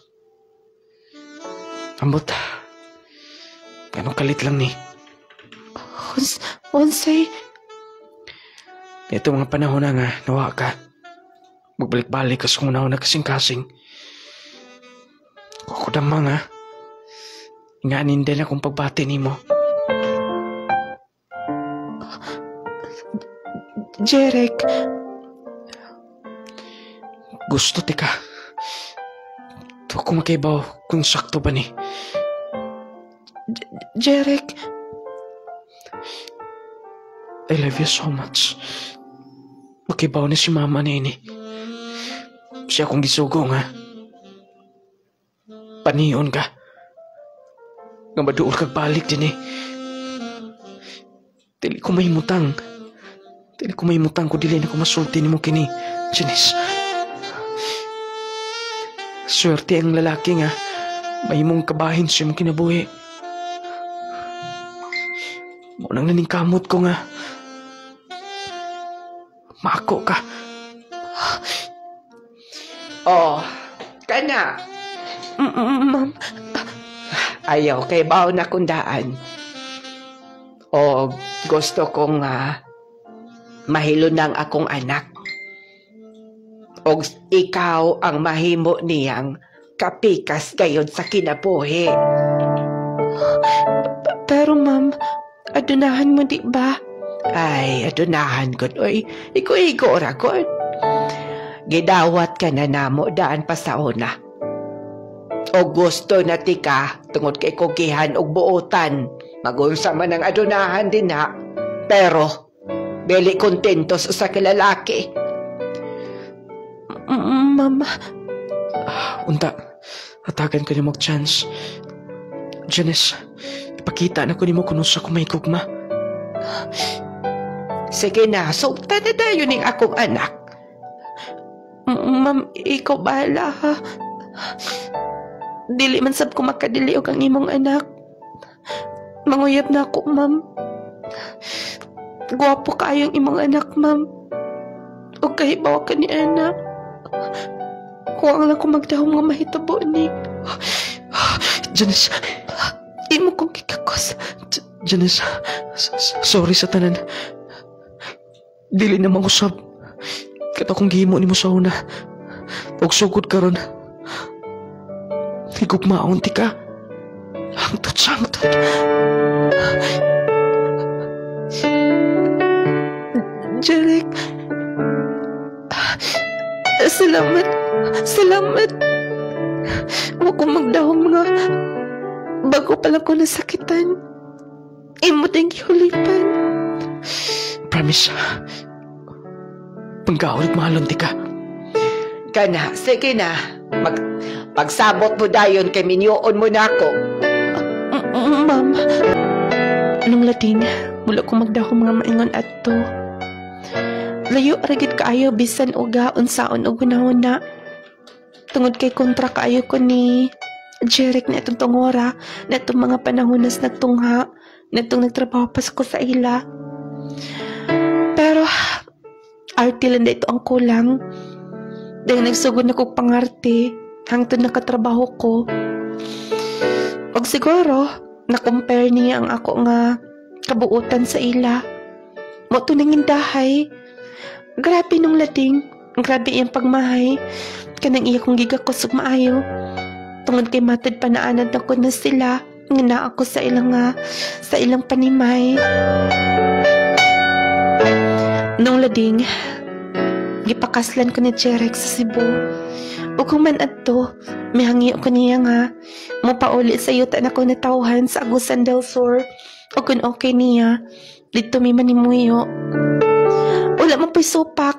ambot, ganong kalit lang ni. Unsay, Ito mga panahon na nga, nawa ka. Magbalik-balik kas kung na kasing-kasing. Ako damang nga. Inganin din akong pagbati ni mo. Jerek, Gusto tika. Ito ko makaibaw kung sakto ba ni. Jerek, I love you so much. Makibaw na si mama ni ini. Siya kong gisugo nga. Paniyon ka. Nga maduol kag balik din eh. Dili ko mahimutang. Ko dili na ko masulti ni mo kini. Janice. Swerte ang lalaki nga. Mahimong kabahin siya mong kinabuhi. Munang naningkamot ko nga. Mako ka. Kana. ma'am, Ayaw kay baon na kundaan. O gusto kong mahilunang akong anak. O ikaw ang mahimo niyang kapikas gayod sa kinabuhi. pero ma'am, adunahan mo di ba? Ay, adunahan gud. Oy, igo ra gud. Gidawat ka na namo daan pa sa una. O gusto na tika tungod kay kogihan og buotan. Magunsa man ang adunahan din ha. pero dili kontento sa kalalaki. Mama, Unta, hatagan ko ni mo chance. Janice, ipakita na ko ni mo kung sa ko may gugma. Sige na, sugta na tayo ning akong anak. ma'am, ikaw bahala ha. Dili man sab ko makadili og ang imong anak. Manguyab na ako, ma'am. Gwapo kayong imong anak, ma'am. O kahibaw ka ni anak. Huwag lang ko magdahong nga mahitabo ni. Janice, Imo kong kikakos. Janice, sorry sa tanan. Dili na mangusab. Kato kong gihimo ni mo sa una. Og sugod karon. Higugmaon ti ka. Hangtot. Jarek. Salamat. Huwag kong magdahong mga bago pala ko nasakitan. Imo tayong gihulipan. Promise. Panggawag mahalon ti ka. Kana, sige na. Pagsabot mo dayon kay minyoon mo na ako. Ma'am, anong lating? Mula ko magdahong mga maingon ato. Layo aragit kaayo bisan uga unsaon og una-una. Tungod kay kontra kaayo ko ni Jeric na itong tungora, na itong mga panahonas na tungha, na itong nagtrabaho pas ko sa ila. Pero, arte lang na ito ang kulang. Dahil nagsugod na kong pangarte, hangtod nakatrabaho ko. Og siguro, na-compare niya ang ako nga kabuutan sa ila. Mo ito nangindahay. Grabe nung lating, grabe iyang pagmahay. Kanang iya kong gigakusog maayo. Tungod kay matod panaanad ako na sila. Nga na ako sa ilang panimay. Nung lading, gipakaslan ko ni Jeric sa Cebu. O kung man adto, may hangyo ko niya nga, mapauli sa yuta na ko natawhan sa Agusan del Sur. O kung okay niya, dito may manimuyo. Wala mo po'y supak.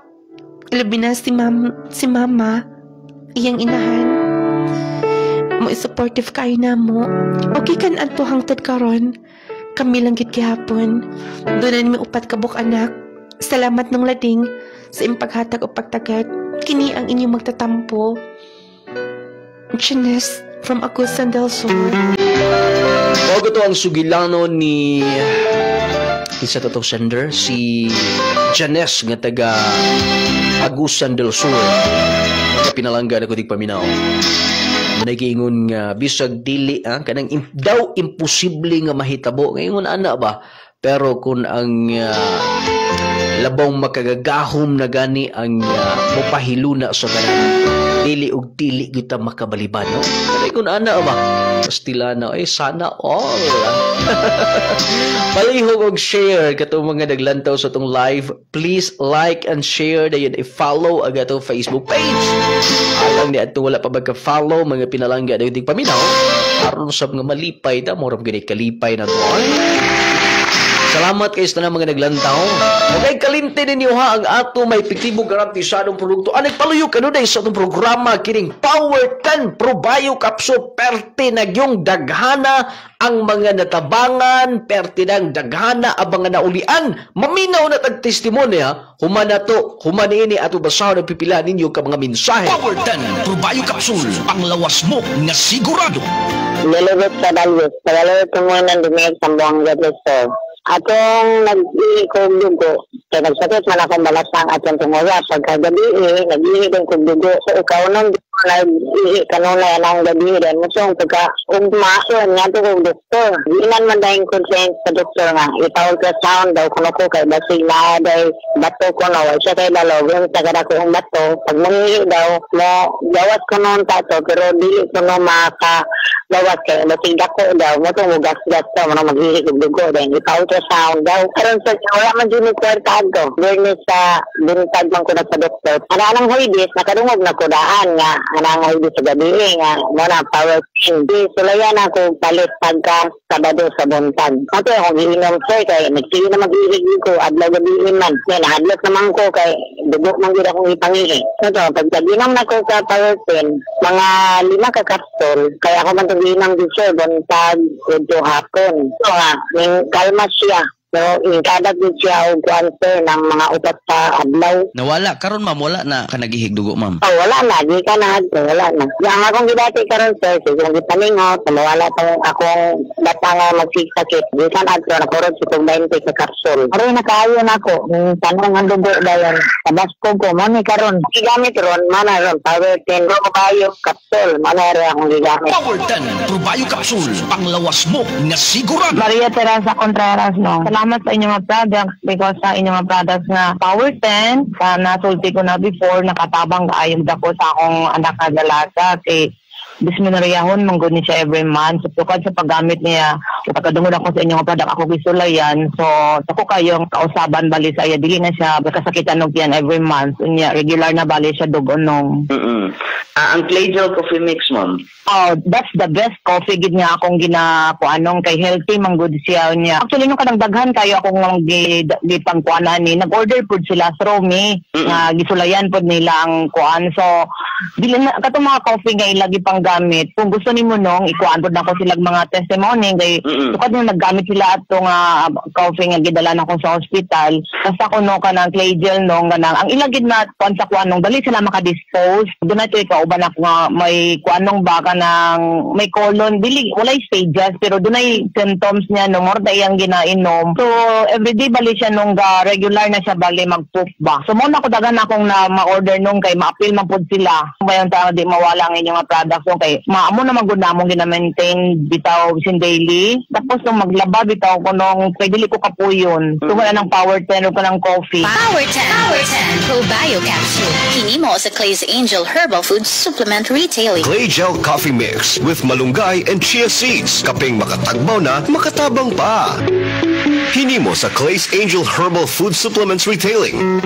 Labi na si mama, iyang inahan. Mo supportive kayo na mo. Okay kan adto hangtod karon. Kami lang gid gihapon. Doon na mi upat kabuk anak. Salamat ng lading sa imong paghatag o pagtagad. Kini ang inyong magtatampo. Janice from Agusan del Sur. Bago to ang sugilano ni isa to sender, si Janice nga taga Agusan del Sur. Pinalangga na ko tig paminaw. Nagiingon nga bisag dili kanang daw imposible nga mahitabo. Ngayon ana ba? Pero kung ang labong makagagahom na gani ang mapahiluna sa kanang dili og dili kita makabaliban, no? Kaya kung ana ba? Pastilana ay sana all. Palihog og share katong mga naglantaw sa tong live. Please like and share dayon i-follow ang atong Facebook page. Alang ni ato wala pa magka-follow mga pinalangga dayon dig paminaw aron sab nga malipay ta mo ram gani kalipay na to. Salamat kayo sa mga naglantaw. Okay, kalimti ninyo ha ang ato may epektibong garantisadong produkto. Anong paluyok ano dahil sa itong programa kining Power 10 Probio Capsule perti na yung daghana ang mga natabangan, perti ng daghana ang mga naulian. Maminaw na tag-testimonya, humana to, humana ini ato basahan ang pipila ninyo ka mga mensahe. Power 10 Probio Capsule, ang lawas mo nga sigurado. Nilibot sa Dalyos, tagalawit ko muna ng dumig sa buwang Gabriel. Atong nag-ihi kong dugo, kaya nagsakit man akong balasang atong tungura. Pagkagabi, nag-ihi din kong dugo. So, ikaw nung nag-ihi kanunay ng gabi din. Masong pagka-ugma, yun nga ito kong doktor. Inan man dahil consent sa doktor nga. Ita-ultrasound daw kuno ko kay basig na dahil bato ko na. Siya kay dalog, yung tagada ko yung bato. Pag mangihi daw, gawat ko noon tato, pero di ko no makagawat kay basig dako daw. Matong mugas-gas daw, mag-ihi kong dugo. Dahil ita-ultrasound daw. Karon sa wala man din ni kwartado. Bernis sa binitag man ko na sa doktor. Anang huidis, nakadungog na ko daan nga anangay di sa gabi nga mo na power hindi sulayan ako palit pagka Sabado sa buntag. Ato ako giinom sir kay nagsige na mag-iig ko adlaw gabi man. Kaya nahadlok naman ko kay dugok man gid akong ipangihi. So pagka ginom na ko sa power mga 5 ka kapsul kaya ako man giinom di sir buntag udto hapon. So ning kalma siya. So, inkadag din siya og cancer ng mga upat sa adlaw. Nawala karon ma'am, wala na ka nagihig dugo ma'am. Oh, wala na, di ka na, wala na. Yang akong gidati karon sir, kung gipaningot, mawala tong akong batang magsisakit. Di kan adto na kurod si 20 ka kapsul. Aroy nakaayo na ako, tanong ang dugo dayon. Tabasco ko mo ni karon. Gigamit ron mana ron power 10 ro bayo kapsul. Mana ra akong gigamit. Power 10 Probayo Capsule, panglawas mo na sigurado. Maria Teresa Contreras no. Salamat sa inyong mga products because sa inyong mga products nga Power 10 nasulti ko na before nakatabang kaayong dako sa akong anak na dalaga kay bisminariyahon manggod ni siya every month. So tukad sa paggamit niya pagkadungod ako sa inyong product ako gisulayan. So ako kayong kausaban bali sa iya dili na siya kasakitan og yan every month. Unya regular na bali siya dugonong. Ang Clay Gel Coffee Mix ma'am. Oh, that's the best coffee gid nga akong ginakuanong kay healthy manggod siya niya. Actually nung kanang daghan kayo akong gipangkuanan ni nag-order pud sila sa Romy nga gisulayan pud nila ang kuan. So dili na katong mga coffee nga ilagi pang gamit. Kung gusto nimo nung ikuan pud nako sila mga testimony kay tukad nung naggamit sila ato nga coffee nga gidala nako sa hospital. Basta ko no kanang Clay Gel nung kanang ang ilagid na kuan sa kuan nung dali sila maka-dispose. Dunay to ikauban ako nga may kuan nung baka ng may colon dili walay stages pero dunay symptoms niya no more day ang ginainom. So everyday bali siya nung regular na siya bali mag-poop ba. So mo na ko dagan akong na ma-order nung kay ma-appeal man pud sila. Bayon ta di mawala ang inyong products nung kay maamo na magud namong gina-maintain bitaw sin daily. Tapos nung maglaba bitaw ko nung kay dili ko kapuyon. So wala nang Power 10 ko ng coffee. Power 10 Probio Capsule. Kini mo sa Clay's Angel Herbal Food Supplement Retailing. Clay Gel Coffee Mix with malunggay and chia seeds. Kaping makatagbaw na, makatabang pa. Hinimo sa Clay's Angel Herbal Food Supplements Retailing.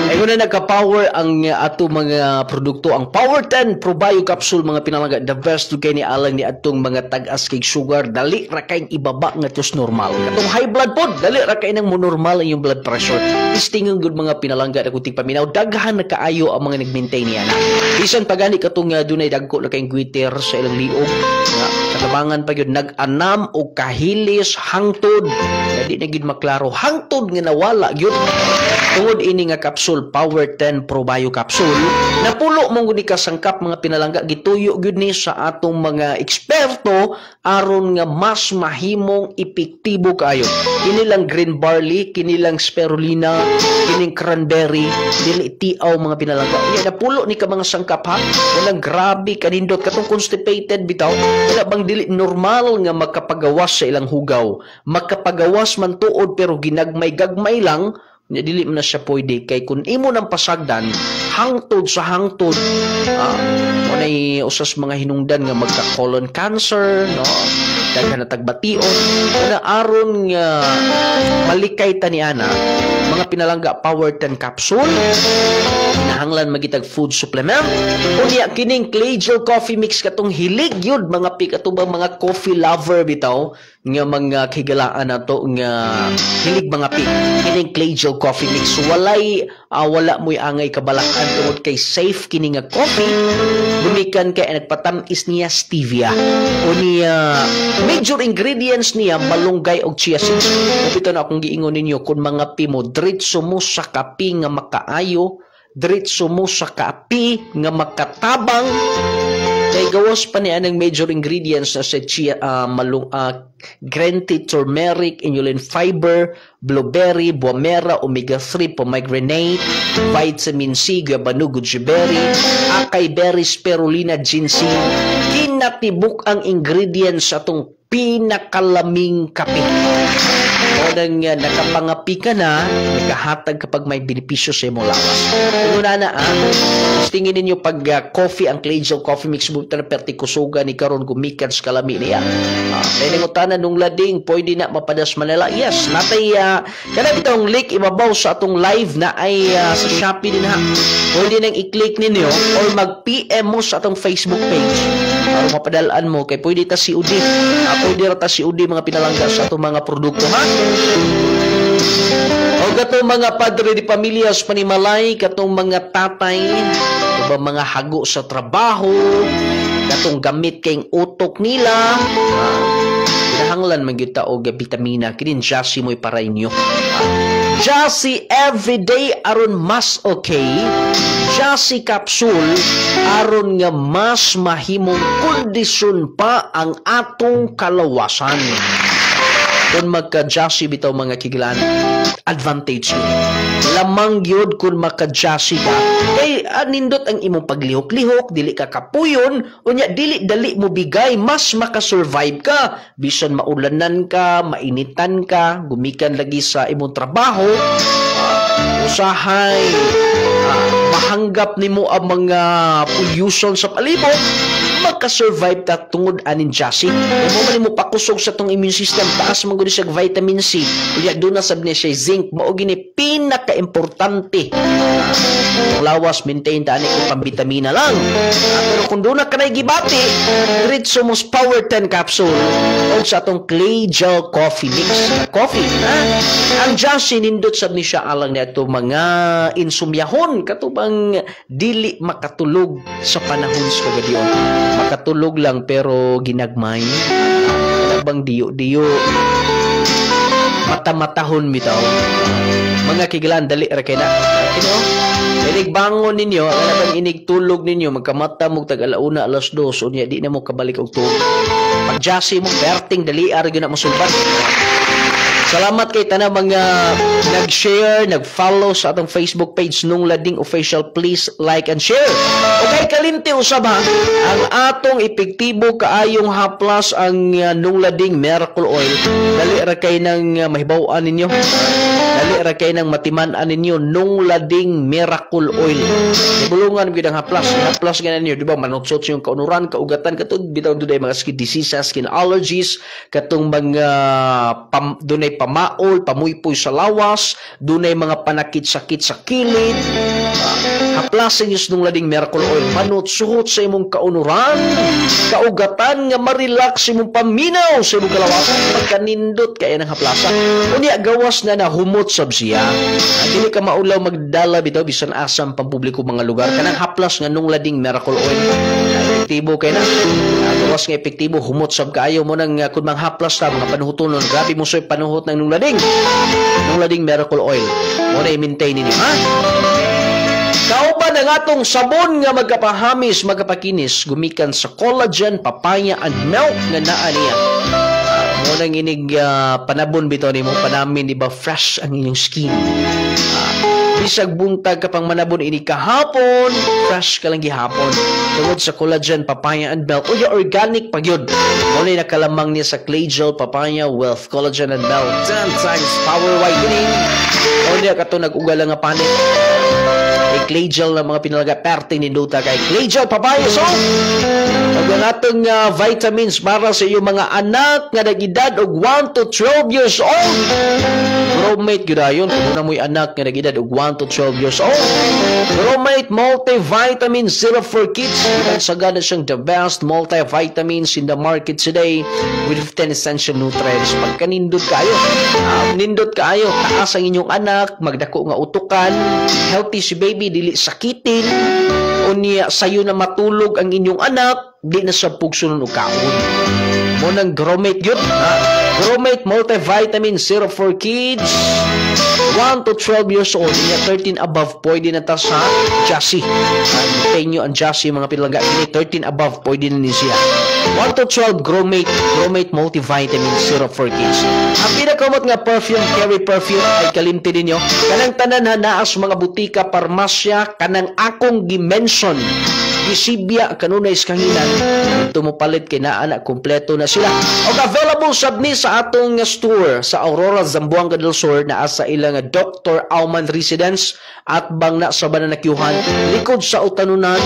Ay na nagka-power ang ato mga produkto ang Power 10 Probio Capsule mga pinalangga the best to kay ni alang ni atong mga tag-as kay sugar dali ra kay ibaba nga tos normal katong high blood pod dali ra kay nang mo normal ang iyong blood pressure istingong good mga pinalangga na kuting paminaw daghan na kaayo ang mga nag-maintain niya na bisan pagani katong dunay dagko na kay guiter sa ilang liog nga katabangan pa gyud nag-anam o kahilis hangtod di na gyud maklaro hangtod nga nawala gyud tungod ini nga capsule Power 10 Probio Capsule napulo mong guni kasangkap mga pinalangga gituyo gyud ni sa atong mga eksperto aron nga mas mahimong epektibo kayo kinilang green barley kinilang spirulina kining cranberry dili tiaw mga pinalangga nya napulo ni ka mga sangkap ha walang grabe kanindot katong constipated bitaw wala bang dili normal nga makapagawas sa ilang hugaw makapagawas man tuod pero ginagmay-gagmay lang nya dili man na siya pwede kay kun imo nang pasagdan hangtod sa hangtod unay usas mga hinungdan nga magka colon cancer no daghan na tagbation na aron nga malikay ta ni ana mga pinalangga Power 10 capsule kinahanglan magitag food supplement unya kining Clay Gel Coffee Mix katong hilig yun mga katubang mga coffee lover bitaw nga mga kigalaan nato nga hilig mga kining Clay Gel Coffee Mix walay wala mo'y angay kabalakan tungod kay safe kini nga coffee gumikan kay nagpatamis niya stevia unya major ingredients niya malunggay og chia seeds kapito na akong giingon ninyo kung mga pimo diretso mo sa kapi nga makaayo diretso mo sa kapi nga makatabang kay gawas pa niya ng major ingredients na sa chia green tea, turmeric, inulin fiber, blueberry, buamera, omega-3, pomegranate, vitamin C, gabano, goji berry, acai berry, spirulina, ginseng. Kinatibuk ang ingredients sa itong pinakalaming kape. O nang nakapangapi ka na, nakahatag kapag may benepisyo sa imong lawas. Una na, tingin ninyo pag coffee, ang Clay-Gel coffee mix mo na perti kusuga ni karon gumikan sa kalami niya. Naningutanan nung lading, pwede na mapadas Manila. Yes, natay, kada bitong link ibabaw sa atong live na ay sa Shopee din ha. Pwede nang i-click ninyo or mag-PM mo sa atong Facebook page para mapadalaan mo kay pwede ta si Udi. Pwede rata si Udi mga pinalangga sa atong mga produkto ha. O katong mga padre di pamilya sa panimalay, katong mga tatay, ba mga hago sa trabaho, katong gamit kayong utok nila, pinahanglan magyuta og vitamina kinin Jassy mo'y para inyo. Jassy everyday aron mas okay. Jassy capsule aron nga mas mahimong kondisyon pa ang atong kalawasan. Kung magka-Jassy bitaw mga kigilan, advantage yun. Lamang yun kung magka-Jassy ka, kay nindot ang imong paglihok-lihok, dili ka kapuyon, unya dili dali mo bigay, mas makasurvive ka. Bisan maulanan ka, mainitan ka, gumikan lagi sa imong trabaho, usahay, mahanggap nimo ang mga pollution sa palibot, magka-survive ta tungod anin Jassy. Kung mo man mo pakusog sa tong immune system, taas man gud siya vitamin C. Unya do na sab niya siya zinc, mao gini pinaka-importante. Lawas maintain ta ani ko pambitamina lang. Pero kung do na kanay gibati, diretso mo Power 10 capsule o sa atong Clay-Gel coffee mix. Coffee, ang Jassy nindot sab ni siya alang niadto mga insumyahon katubang dili makatulog sa panahon sa kagadion. Makatulog lang pero ginagmay. Bang diyo-diyo. Mata-matahon bitaw. Mga kigilan, dali ra kay na. Inig bangon ninyo, ang inig tulog ninyo, magkamata mo tag-alauna, alas 2, unya di na mo kabalik og tulog. Pag Jassy mo, berting, dali ara gyud na masulban. Salamat kay tanang mga nag-share, nag-follow sa atong Facebook page Nung Lading Official. Please like and share. Okay, kalimti usab ha. Ang atong epektibo kaayong haplas ang Nung Lading Miracle Oil. Dali ra kay nang mahibaw-an ninyo. Dali ra kay nang matiman-an ninyo Nung Lading Miracle Oil. Ibulungan gyud ang haplas. Haplas ganan niyo, di ba? Manutsot yung kaunuran, kaugatan katong bitaw dunay mga skin diseases, skin allergies, katong mga dunay pamaol, pamuypoy sa lawas, dunay mga panakit-sakit sa kilid. Haplasan niyo Nung Lading Miracle Oil, manutsuhot sa imong kaunuran, kaugatan nga ma-relax imong paminaw sa imong kalawasan, pagkanindot kaya ng haplasan. Unya gawas na humot sab siya. Dili ka maulaw magdala bitaw bisan asam pampubliko mga lugar. Kanang haplas nga Nung Lading Miracle Oil. Epektibo kay na. Gawas nga epektibo, humot sab kaayo mo nang kun mang haplas ta mga panuhutonon. Grabe mo soy panuhot ng Nung Lading. Nung Lading Miracle Oil. Mo na i-maintain ninyo, ha? Kauban ang atong sabon nga magkapahamis, magkapakinis, gumikan sa collagen, papaya, and milk nga naa niya. Mo nang inig panabon bitaw nimo, panamin, di ba, fresh ang inyong skin. Bisag buntag ka pang manabon ini kahapon, fresh ka lang gihapon. Tungod sa collagen, papaya, and milk. Uya, organic pag yun. Muna nakalamang niya sa Clay-Gel, papaya, wealth, collagen, and milk. 10 times power whitening. Uya, kato nag-ugal nga panit. Kay Clay-Gel na mga pinalaga perting ninduta kay Clay-Gel papaya. So, ang atong vitamins para sa iyong mga anak nga nag-edad og 1 to 12 years old. Bromate gyud kung na mo'y anak nga nag-edad og 1 to 12 years old. Bromate multivitamin syrup for kids. Ang sagana siyang the best multivitamins in the market today with 10 essential nutrients. Pagkanindot kayo, nindot kayo, taas ang inyong anak, magdako nga utukan, healthy si baby, dili sakitin, unya sayo na matulog ang inyong anak, di na sa pugsunon o kaon. Mo nang Gromate yun, Gromate multivitamin syrup for kids 1 to 12 years old, niya 13 above, pwede na ta sa Jassy. Tayo nyo ang Jassy, mga pilaga, 13 above, pwede na siya. 1 to 12 Gromate multivitamin syrup for kids. Ang pinakamot nga perfume, Carry perfume, ay kalimti ninyo. Kanang tanan hanaas mga butika, parmasya, kanang akong dimension gisibya kanunay kanginan ito mo palit kay naa na kompleto na sila. Og available sab ni sa atong store sa Aurora, Zamboanga del Sur na sa ilang Dr. Auman Residence at bang na sa Bananakyuhan likod sa utanunan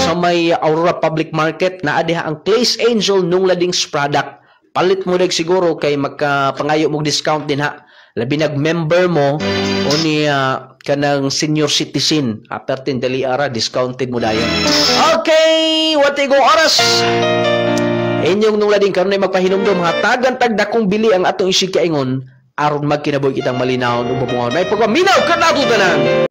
sa may Aurora Public Market na adiha ang Place Angel nung ladings product. Palit mo dag siguro kay magkapangayo mong discount din ha. Labi nag-member mo o ni kanang senior citizen. Apertin dali ara, discounted mo dayon. Okay, wati go oras. Inyong nung lading karon ay magpahinumdum hatagan tagdakong bili ang atong isig kaingon aron magkinabuhi kitang malinaw ug bubungon. May pagpaminaw kanado tanan.